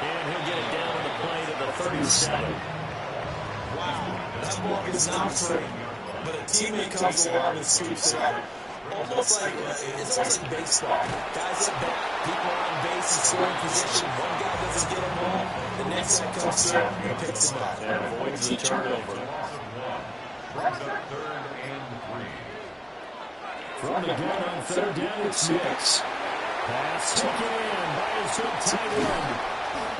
And he'll get it down on the play to the 37. Wow, that ball gets knocked free. But a teammate comes along and scoops it up. Almost like, it's almost like baseball. Guys at bat, people are on base and scoring position. One guy doesn't get them all. The next guy comes through and picks him up. And avoids the turnover. Brings up 3rd and 3. From the gun on 3rd down, it's Nix. Pass taken in by his good tight end.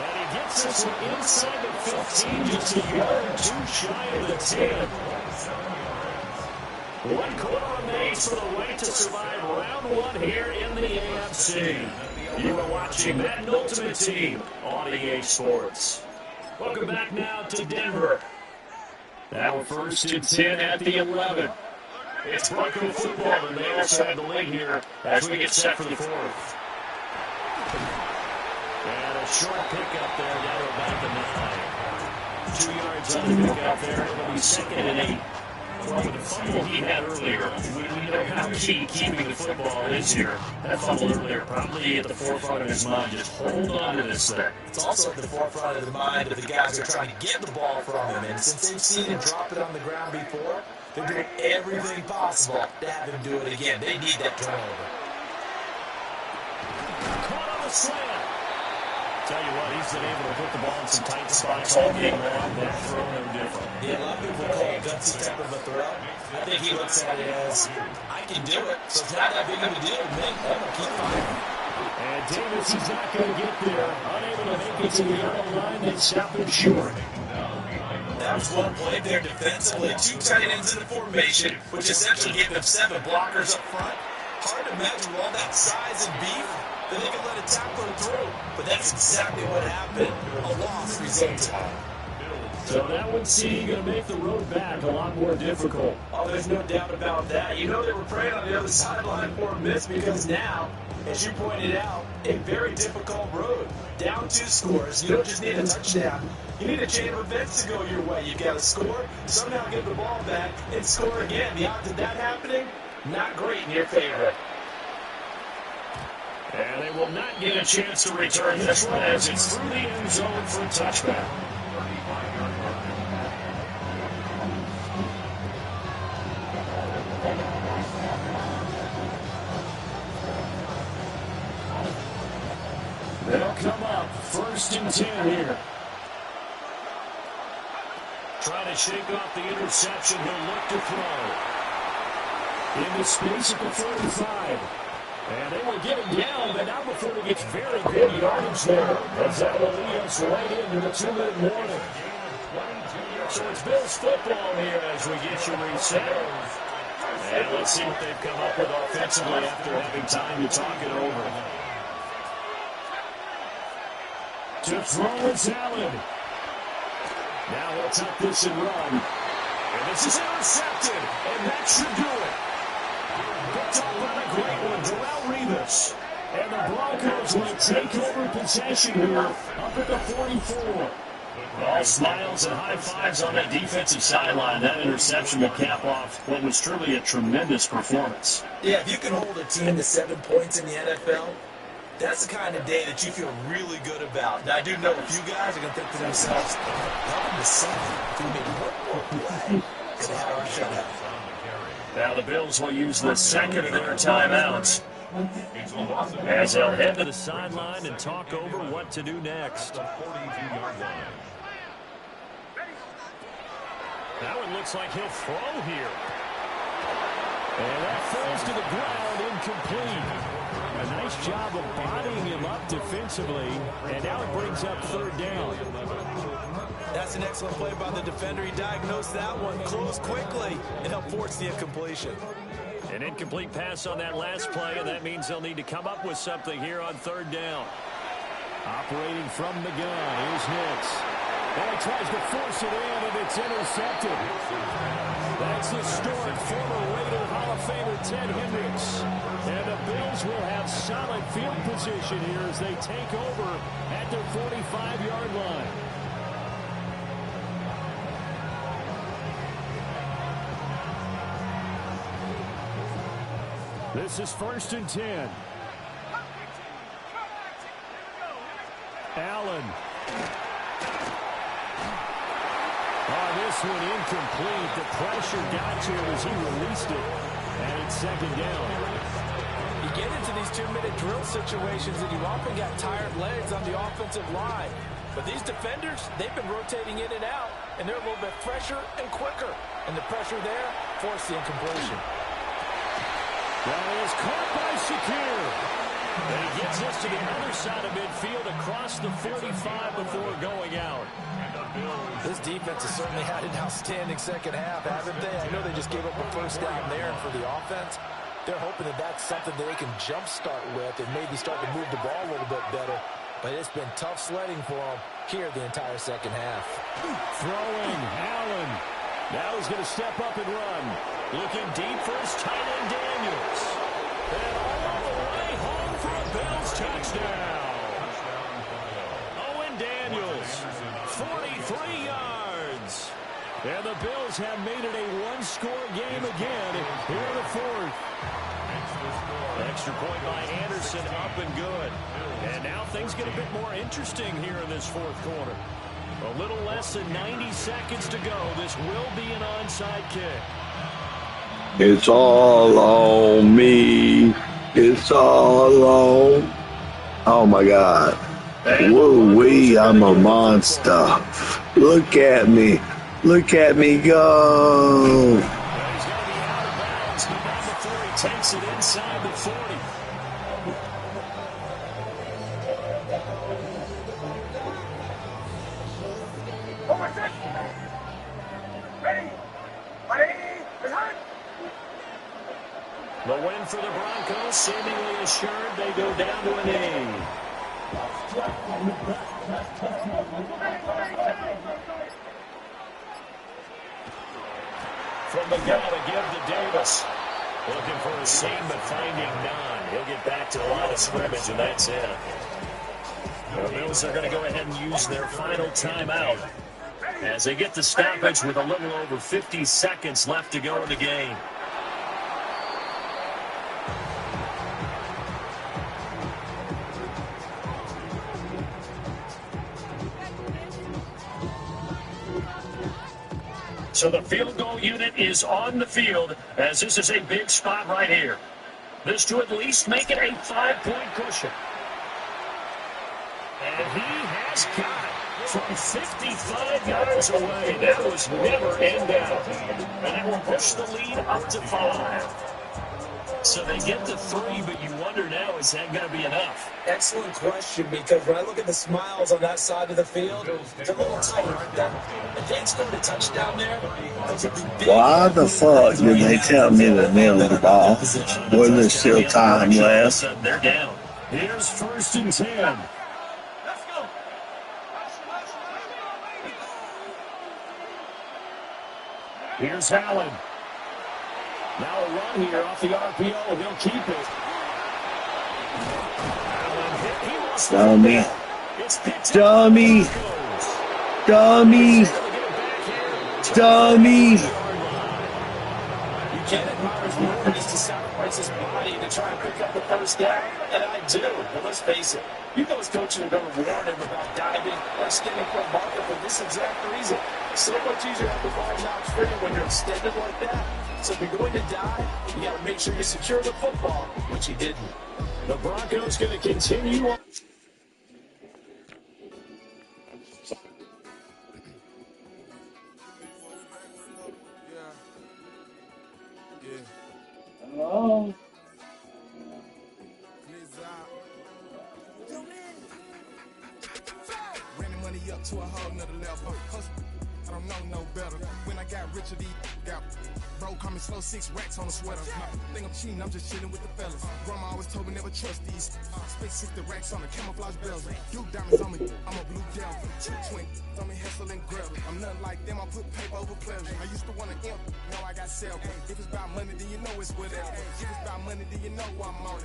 And he gets this one inside the 15, just a yard or two shy of the 10. 1 quarter remains for the way to survive round 1 here in the AFC. You are watching Madden Ultimate Team on EA Sports. Welcome back now to Denver. Now 1st and 10 at the 11. It's Bronco football, and they also have the lead here as we get set for the 4th. And a short pickup there down to about the 9. 2 yards on the pickup there. It'll be 2nd and 8. From the fumble he had earlier, we know how key keeping the football is here. That fumble earlier probably at the forefront of his mind. Just hold on to this thing. It's also at the forefront of the mind of the guys who are trying to get the ball from him. And since they've seen him drop it on the ground before, they're doing everything possible to have him do it again. They need that turnover. Caught on the slant. Tell you what, he's been able to put the ball in some tight spots all game long. That throw no different. Yeah, a lot of people call it gutsy type of a throw. I think he looks at it as, I can do it, so it's not that big of a deal to me. I'm going to keep fighting. And Davis is not going to get there. Unable to make it to the yellow line. They stop him short. That was one play there defensively. 2 tight ends in the formation, which essentially gave them 7 blockers up front. Hard to imagine all that size and beef that they could let a tackler through. But that's exactly what happened. A loss resulted. So that would seem going to make the road back a lot more difficult. Oh, there's no doubt about that. You know they were praying on the other sideline for a miss because now, as you pointed out, a very difficult road. Down 2 scores. You don't just need a touchdown. You need a chain of events to go your way. You've got to score, somehow get the ball back, and score again. The odds of that happening, not great in your favor. And they will not get a chance to return this one as it's through the end zone for a touchback. first and 10 here. Trying to shake off the interception. He'll look to throw. In the space at the 45. And they will get him down, but not before he gets very good yardage there. As that will lead us right into the 2-minute warning. So it's Bills football here as we get you reset. And let's see what they've come up with offensively after having time to talk it over. To throw is Allen. Now he'll tuck this and run. And this is intercepted, and that should do it. Picked up by a great one, Darrelle Revis. And the Broncos will take over possession here up at the 44. All smiles and high fives on that defensive sideline. That interception to cap off what was truly a tremendous performance. Yeah, if you can hold a team to 7 points in the NFL, that's the kind of day that you feel really good about. Now, I do know a few guys are going to think to themselves, helping the Saints, if we made one more play, could have had our shutout. Now the Bills will use the second of their timeouts as they'll head to the sideline and talk over what to do next. Now it looks like he'll throw here. And that falls to the ground, incomplete. A nice job of bodying him up defensively, and now it brings up third down. That's an excellent play by the defender. He diagnosed that one, closed quickly, and helped force the incompletion. An incomplete pass on that last play, and that means they'll need to come up with something here on third down. Operating from the gun, here's Hicks. And he tries to force it in, and it's intercepted. That's historic former Raider Hall of Famer Ted Hendricks. And the Bills will have solid field position here as they take over at their 45-yard line. This is first and 10. Allen. Oh, this one incomplete. The pressure got to him as he released it. And it's second down. You get into these 2-minute drill situations and you often got tired legs on the offensive line. But these defenders, they've been rotating in and out, and they're a little bit fresher and quicker. And the pressure there forced the incompletion. That is caught by Shakir. And he gets us to the other side of midfield across the 45 before going out. This defense has certainly had an outstanding second half, haven't they? I know they just gave up a first down there, and for the offense, they're hoping that that's something that they can jumpstart with and maybe start to move the ball a little bit better. But it's been tough sledding for them here the entire second half. Throwing, Allen. Now he's going to step up and run. Looking deep for his tight end, Daniels. And all the way home for a Bills touchdown. Owen Daniels, 43 yards. And the Bills have made it a one-score game again here in the fourth. Extra point by Anderson, up and good. And now things get a bit more interesting here in this fourth quarter. A little less than 90 seconds to go. This will be an onside kick. It's all on me. It's all on. Oh my God. Woo-wee, I'm a monster. Look at me. Look at me go. He's going to be out of bounds, but not before he takes it inside the 40. The win for the Broncos, seemingly assured. They go down to an A. From the gun to give to Davis. Looking for a seam, but finding none. He'll get back to the line of scrimmage, and that's it. The Bills are going to go ahead and use their final timeout as they get the stoppage with a little over 50 seconds left to go in the game. So the field goal unit is on the field, as this is a big spot right here. This to at least make it a 5-point cushion. And he has has got it from 55 yards away. That was never in doubt. And they will push the lead up to 5. So they get to 3, but you wonder now, is that going to be enough? Excellent question, because when I look at the smiles on that side of the field, it's a little tight. If they scored a touchdown there, that's a big. Why the fuck did they tell me to kneel the ball when there's still time left? They're down. Here's 1st and 10. Here's Allen. Now a run here off the RPO, and he'll keep it. Dummy. Dummy. Dummy. Dummy. You can't admire his willingness to sacrifice his body to try and pick up the first down, and I do. But let's face it, you know his coach is going to warn him about diving or extending from market for this exact reason. So much easier to have the ball knocked free when you're extended like that. So if you're going to dive, you got to make sure you secure the football, which he didn't. The Broncos going to continue on. Oh. Running money up to a whole nother level. I don't know no better. When I got rich, these got bro, call me slow, 6 racks on a sweater. Think I'm cheating, I'm just chilling with the fellas. Grandma always told me never trust these. Spit 60 racks on the camouflage bells. You diamonds on me, I'm a blue devil. 220 on me, hustle and grab. I'm nothing like them, I put paper over pleasure. I used to want to imp, now I got self. If it's about money, then you know it's whatever. If it's about money, then you know I'm on it.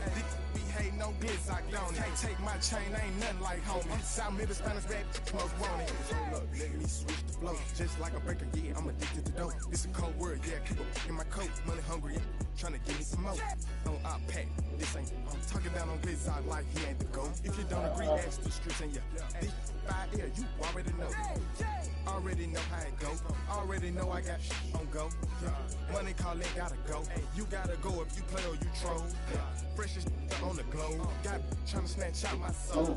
We hate no glitz, I don't it. Take my chain, ain't nothing like homie. South Middle Spanish rap, most want it. So look, let me switch the flow. Just like a breaker, yeah, I'm addicted to dope. It's a cold word, yeah, keep up in my coat. Money hungry, yeah, trying to give me some more. On our pack, this ain't, I'm talking down on glitz, I like he ain't the goat. If you don't agree, ask the streets and yeah. This 5 air, you already know. Already know how it go. Already know I got shit on go. Money calling, gotta go. You gotta go if you play or you troll. Freshest on the globe. Got trying to snatch out my soul.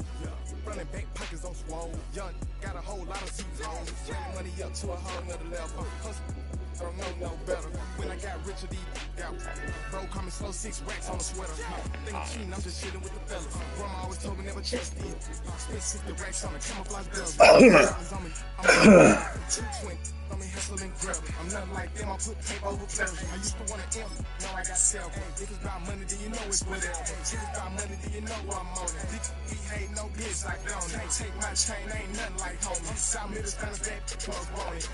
Running back pockets on swole. Young, got a whole lot of zeros. Running money up to a whole nother level. I don't know no better. When I got rich of these got bro, call me slow, 6 racks on a sweater. Think I'm cheating, I'm just chilling with the fellas. Grandma always told me never trust these. Spit 60 racks on the camouflage bells. I'm 220. I'm hustling grab. I'm nothing like them, I put tape over pleasure. I used to want to imp, now I got self. If it's about money, then you know it's whatever. If it's about money, then you know I'm on it. We hate no glitz, I don't. They take my chain, ain't nothing like homie. South Middle Spanish rap, most want it.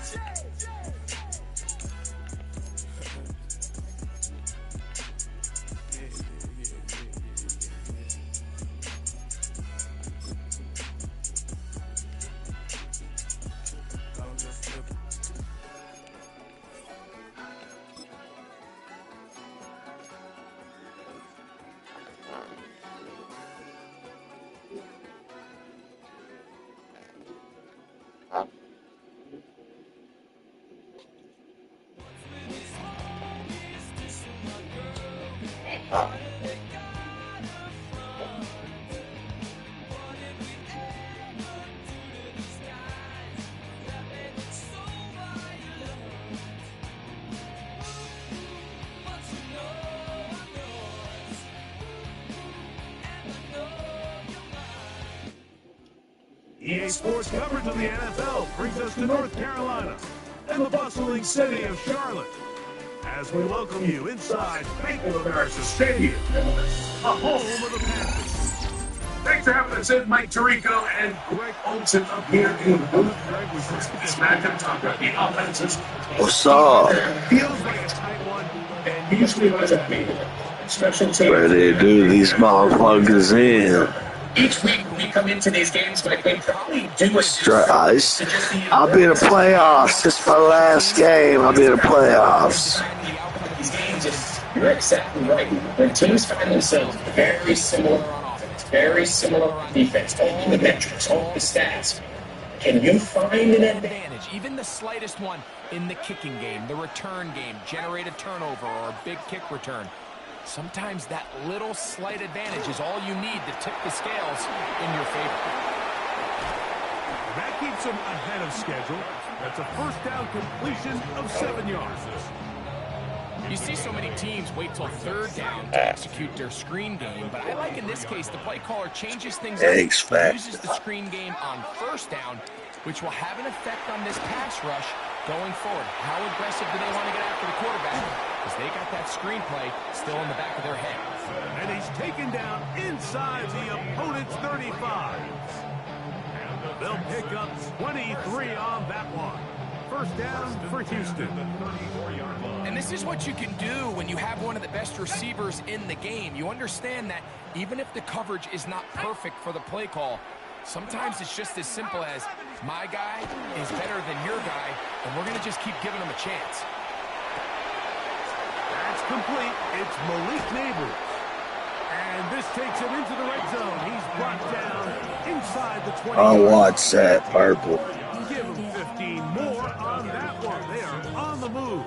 EA Sports coverage of the NFL brings us to North Carolina and the bustling city of Charlotte as we welcome you inside Bank of America Stadium, the home of the Panthers. Thanks for having us in, Mike Tirico and Greg Olsen up here in the booth. Greg was just this matchup talking about the offenses. What's up? Feels like a tight one, and usually what does that mean? Special teams. Where they do these motherfuckers in. Each week we come into these games, but they probably do it. I'll be in the playoffs. This is my last game. I'll be in the playoffs. These games, you're exactly right. When teams find themselves very similar on offense, very similar on defense, all the metrics, all the stats, can you find an advantage, even the slightest one, in the kicking game, the return game, generate a turnover or a big kick return? Sometimes that little slight advantage is all you need to tip the scales in your favor. Keeps them ahead of schedule. That's a first down completion of 7 yards. You see so many teams wait till third down to execute their screen game, but I like in this case the play caller changes things up. He uses the screen game on first down, which will have an effect on this pass rush going forward. How aggressive do they want to get after the quarterback? Because they got that screen play still in the back of their head. And he's taken down inside the opponent's 35. They'll pick up 23 on that one. First down for Houston. And this is what you can do when you have one of the best receivers in the game. You understand that even if the coverage is not perfect for the play call, sometimes it's just as simple as my guy is better than your guy, and we're going to just keep giving him a chance. That's complete. It's Malik Neighbors. And this takes him into the red zone. He's brought down inside the 20. I'll watch that, purple. Give him 15 more on that one. They are on the move.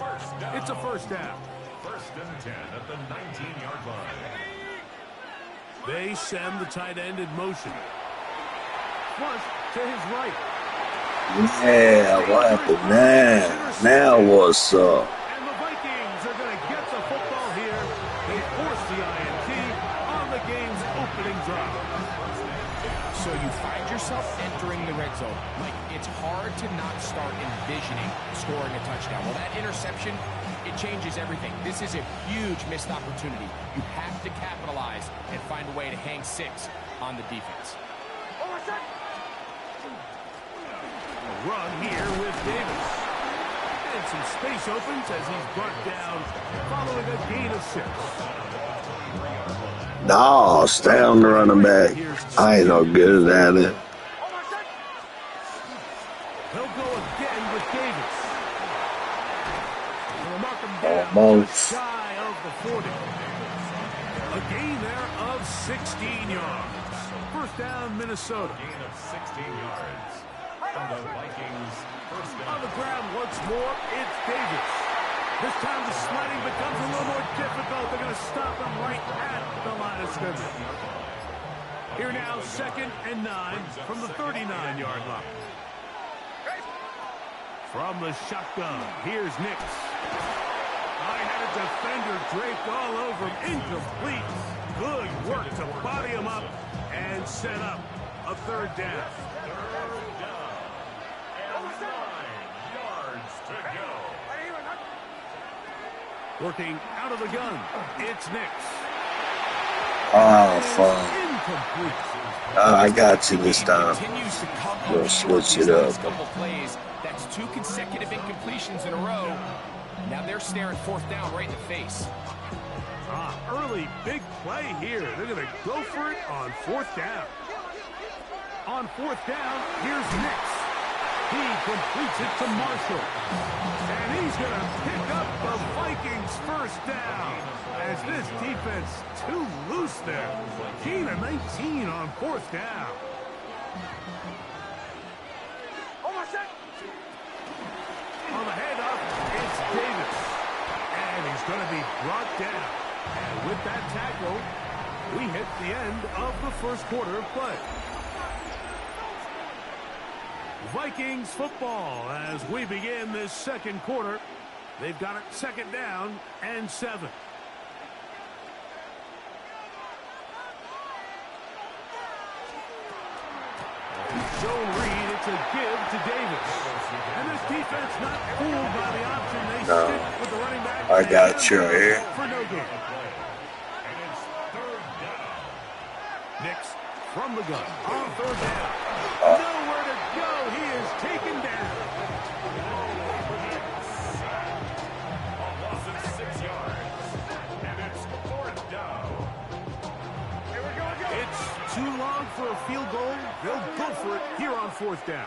It's a first down. First and 10 at the 19-yard line. They send the tight end in motion. Flush to his right. Yeah, what happened now? Now what's up? And the Vikings are going to get the football here. They force the INT on the game's opening drive. So you find yourself entering the red zone. Like, it's hard to not start envisioning scoring a touchdown. Well, that interception, it changes everything. This is a huge missed opportunity. You have to capitalize and find a way to hang 6 on the defense. A run here with Davis. And some space opens as he's brought down following a gain of 6. No, stay on the running back. I ain't no good at it. He'll go again with Davis. They'll knock him down Almost. just shy of the 40. A gain there of 16 yards. First down, Minnesota. Gain of 16 yards. From the Vikings, first down. On the ground once more, it's Davis. This time the sliding becomes a little more difficult. They're going to stop him right at the line of scrimmage. Here now, 2nd and 9 from the 39-yard line. From the shotgun, here's Nix. I had a defender draped all over him. Incomplete. Good work to body him up and set up a third down. Third down. And 9 yards to go. Working out of the gun, it's Nix. Oh, fuck. Incomplete. I got you this time. Continues to come We'll up switch these it up. last couple plays. That's 2 consecutive incompletions in a row. Now they're staring 4th down right in the face. Early big play here. They're going to go for it on 4th down. On 4th down, here's Nix. He completes it to Marshall. And he's going to pick up the Vikings first down. As this defense too loose there. Gain of 19 on 4th down. On the handoff, it's Davis. And he's going to be brought down. And with that tackle, we hit the end of the first quarter of play. Vikings football as we begin this second quarter. They've got it 2nd down and 7. Joe Reed, it's a give to Davis. And this defense not fooled by the option. They stick with the running back. I got you here. For no gain. And it's 3rd down. Nix from the gun on 3rd down. Nowhere to go. He is taken down. A loss of 6 yards. And it's 4th down. It's too long for a field goal. They'll go for it here on 4th down.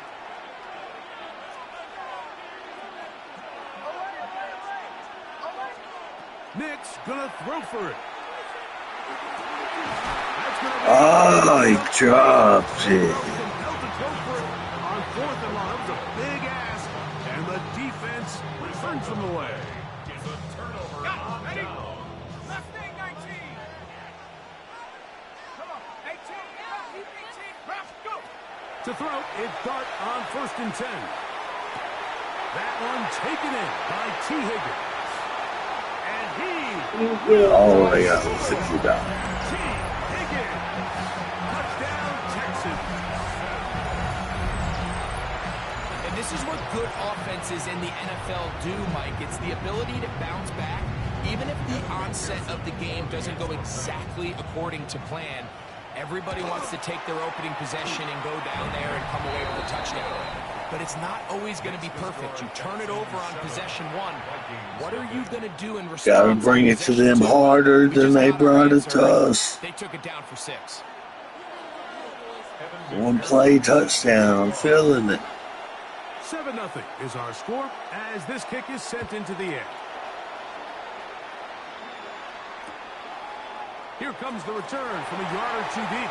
Nix gonna throw for it. Oh, he dropped it. On 4th and long, it was a big ask, and the defense turns them away. It's a turnover on down. Left wing 19. Come on, 18, 18, go. To To throw, it's Dart on 1st and 10. That one taken in by T. Higgins. And he... Oh, my God. $50. T. Higgins. Touchdown, Texans. And this is what good offenses in the NFL do, Mike. It's the ability to bounce back, even if the onset of the game doesn't go exactly according to plan. Everybody wants to take their opening possession and go down there and come away with a touchdown. But it's not always going to be perfect. You turn it over on possession 1. What are you going to do in response? Gotta bring it to them harder than they brought it to us. They took it down for 6. One play touchdown. I'm feeling it. 7-0 is our score as this kick is sent into the air. Here comes the return from a yard or 2 deep.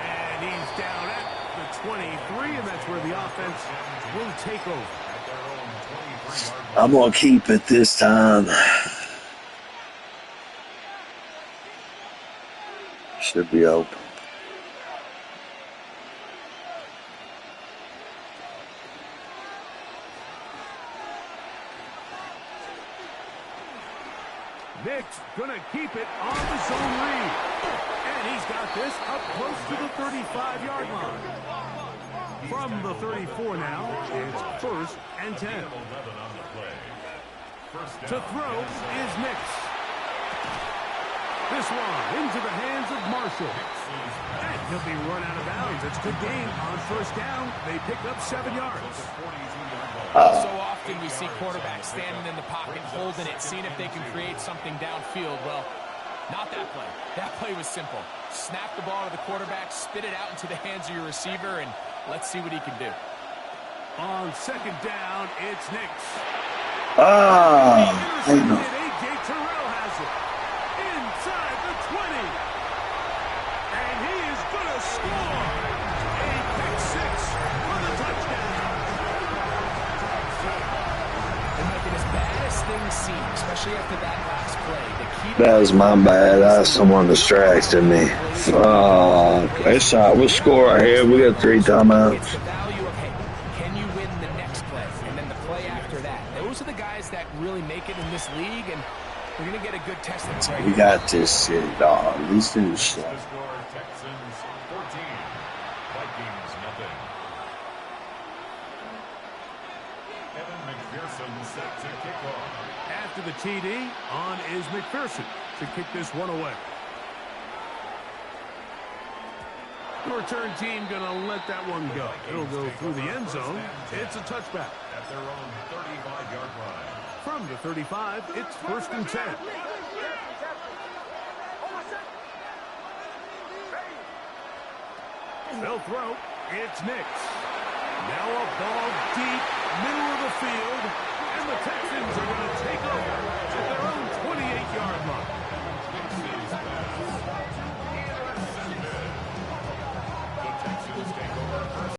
And he's down at the 23, and that's where the offense will take over. I'm going to keep it this time. Should be open. Nick's going to keep it on the zone read. And he's got this up close to the 35-yard line. From the 34 now, it's 1st and 10. To throw is Nick's. This one into the hands of Marshall. And he'll be run out of bounds. It's a good game on 1st down. They pick up 7 yards. So often we see quarterbacks standing in the pocket, holding it, seeing if they can create something downfield. Well, not that play. That play was simple. Snap the ball to the quarterback, spit it out into the hands of your receiver, and let's see what he can do. On 2nd down, it's Nick's. I know. A.J. Terrell has it. Inside the 20. And he is going to score. A pick 6 for the touchdown. And make it as bad as things seem, especially after that last play. That was my bad. Someone distracted me. Fuck. It's shot. We'll score right here. We got 3 timeouts. It's the value of, hey, can you win the next play? And then the play after that. Those are the guys that really make it in this league, and we're going to get a good test of it. We got this shit, dog. These dudes suck. Texans 14, Vikings nothing. Evan McPherson set to kick off. After the TD, on is McPherson to kick this one away. The return team going to let that one go. It'll go through the end zone. It's a touchback. At their own 35-yard line. From the 35, it's 1st and 10. They'll throw. It's Nick's. Now a ball deep, middle of the field, and the Texans are going to take over at their own 28-yard line.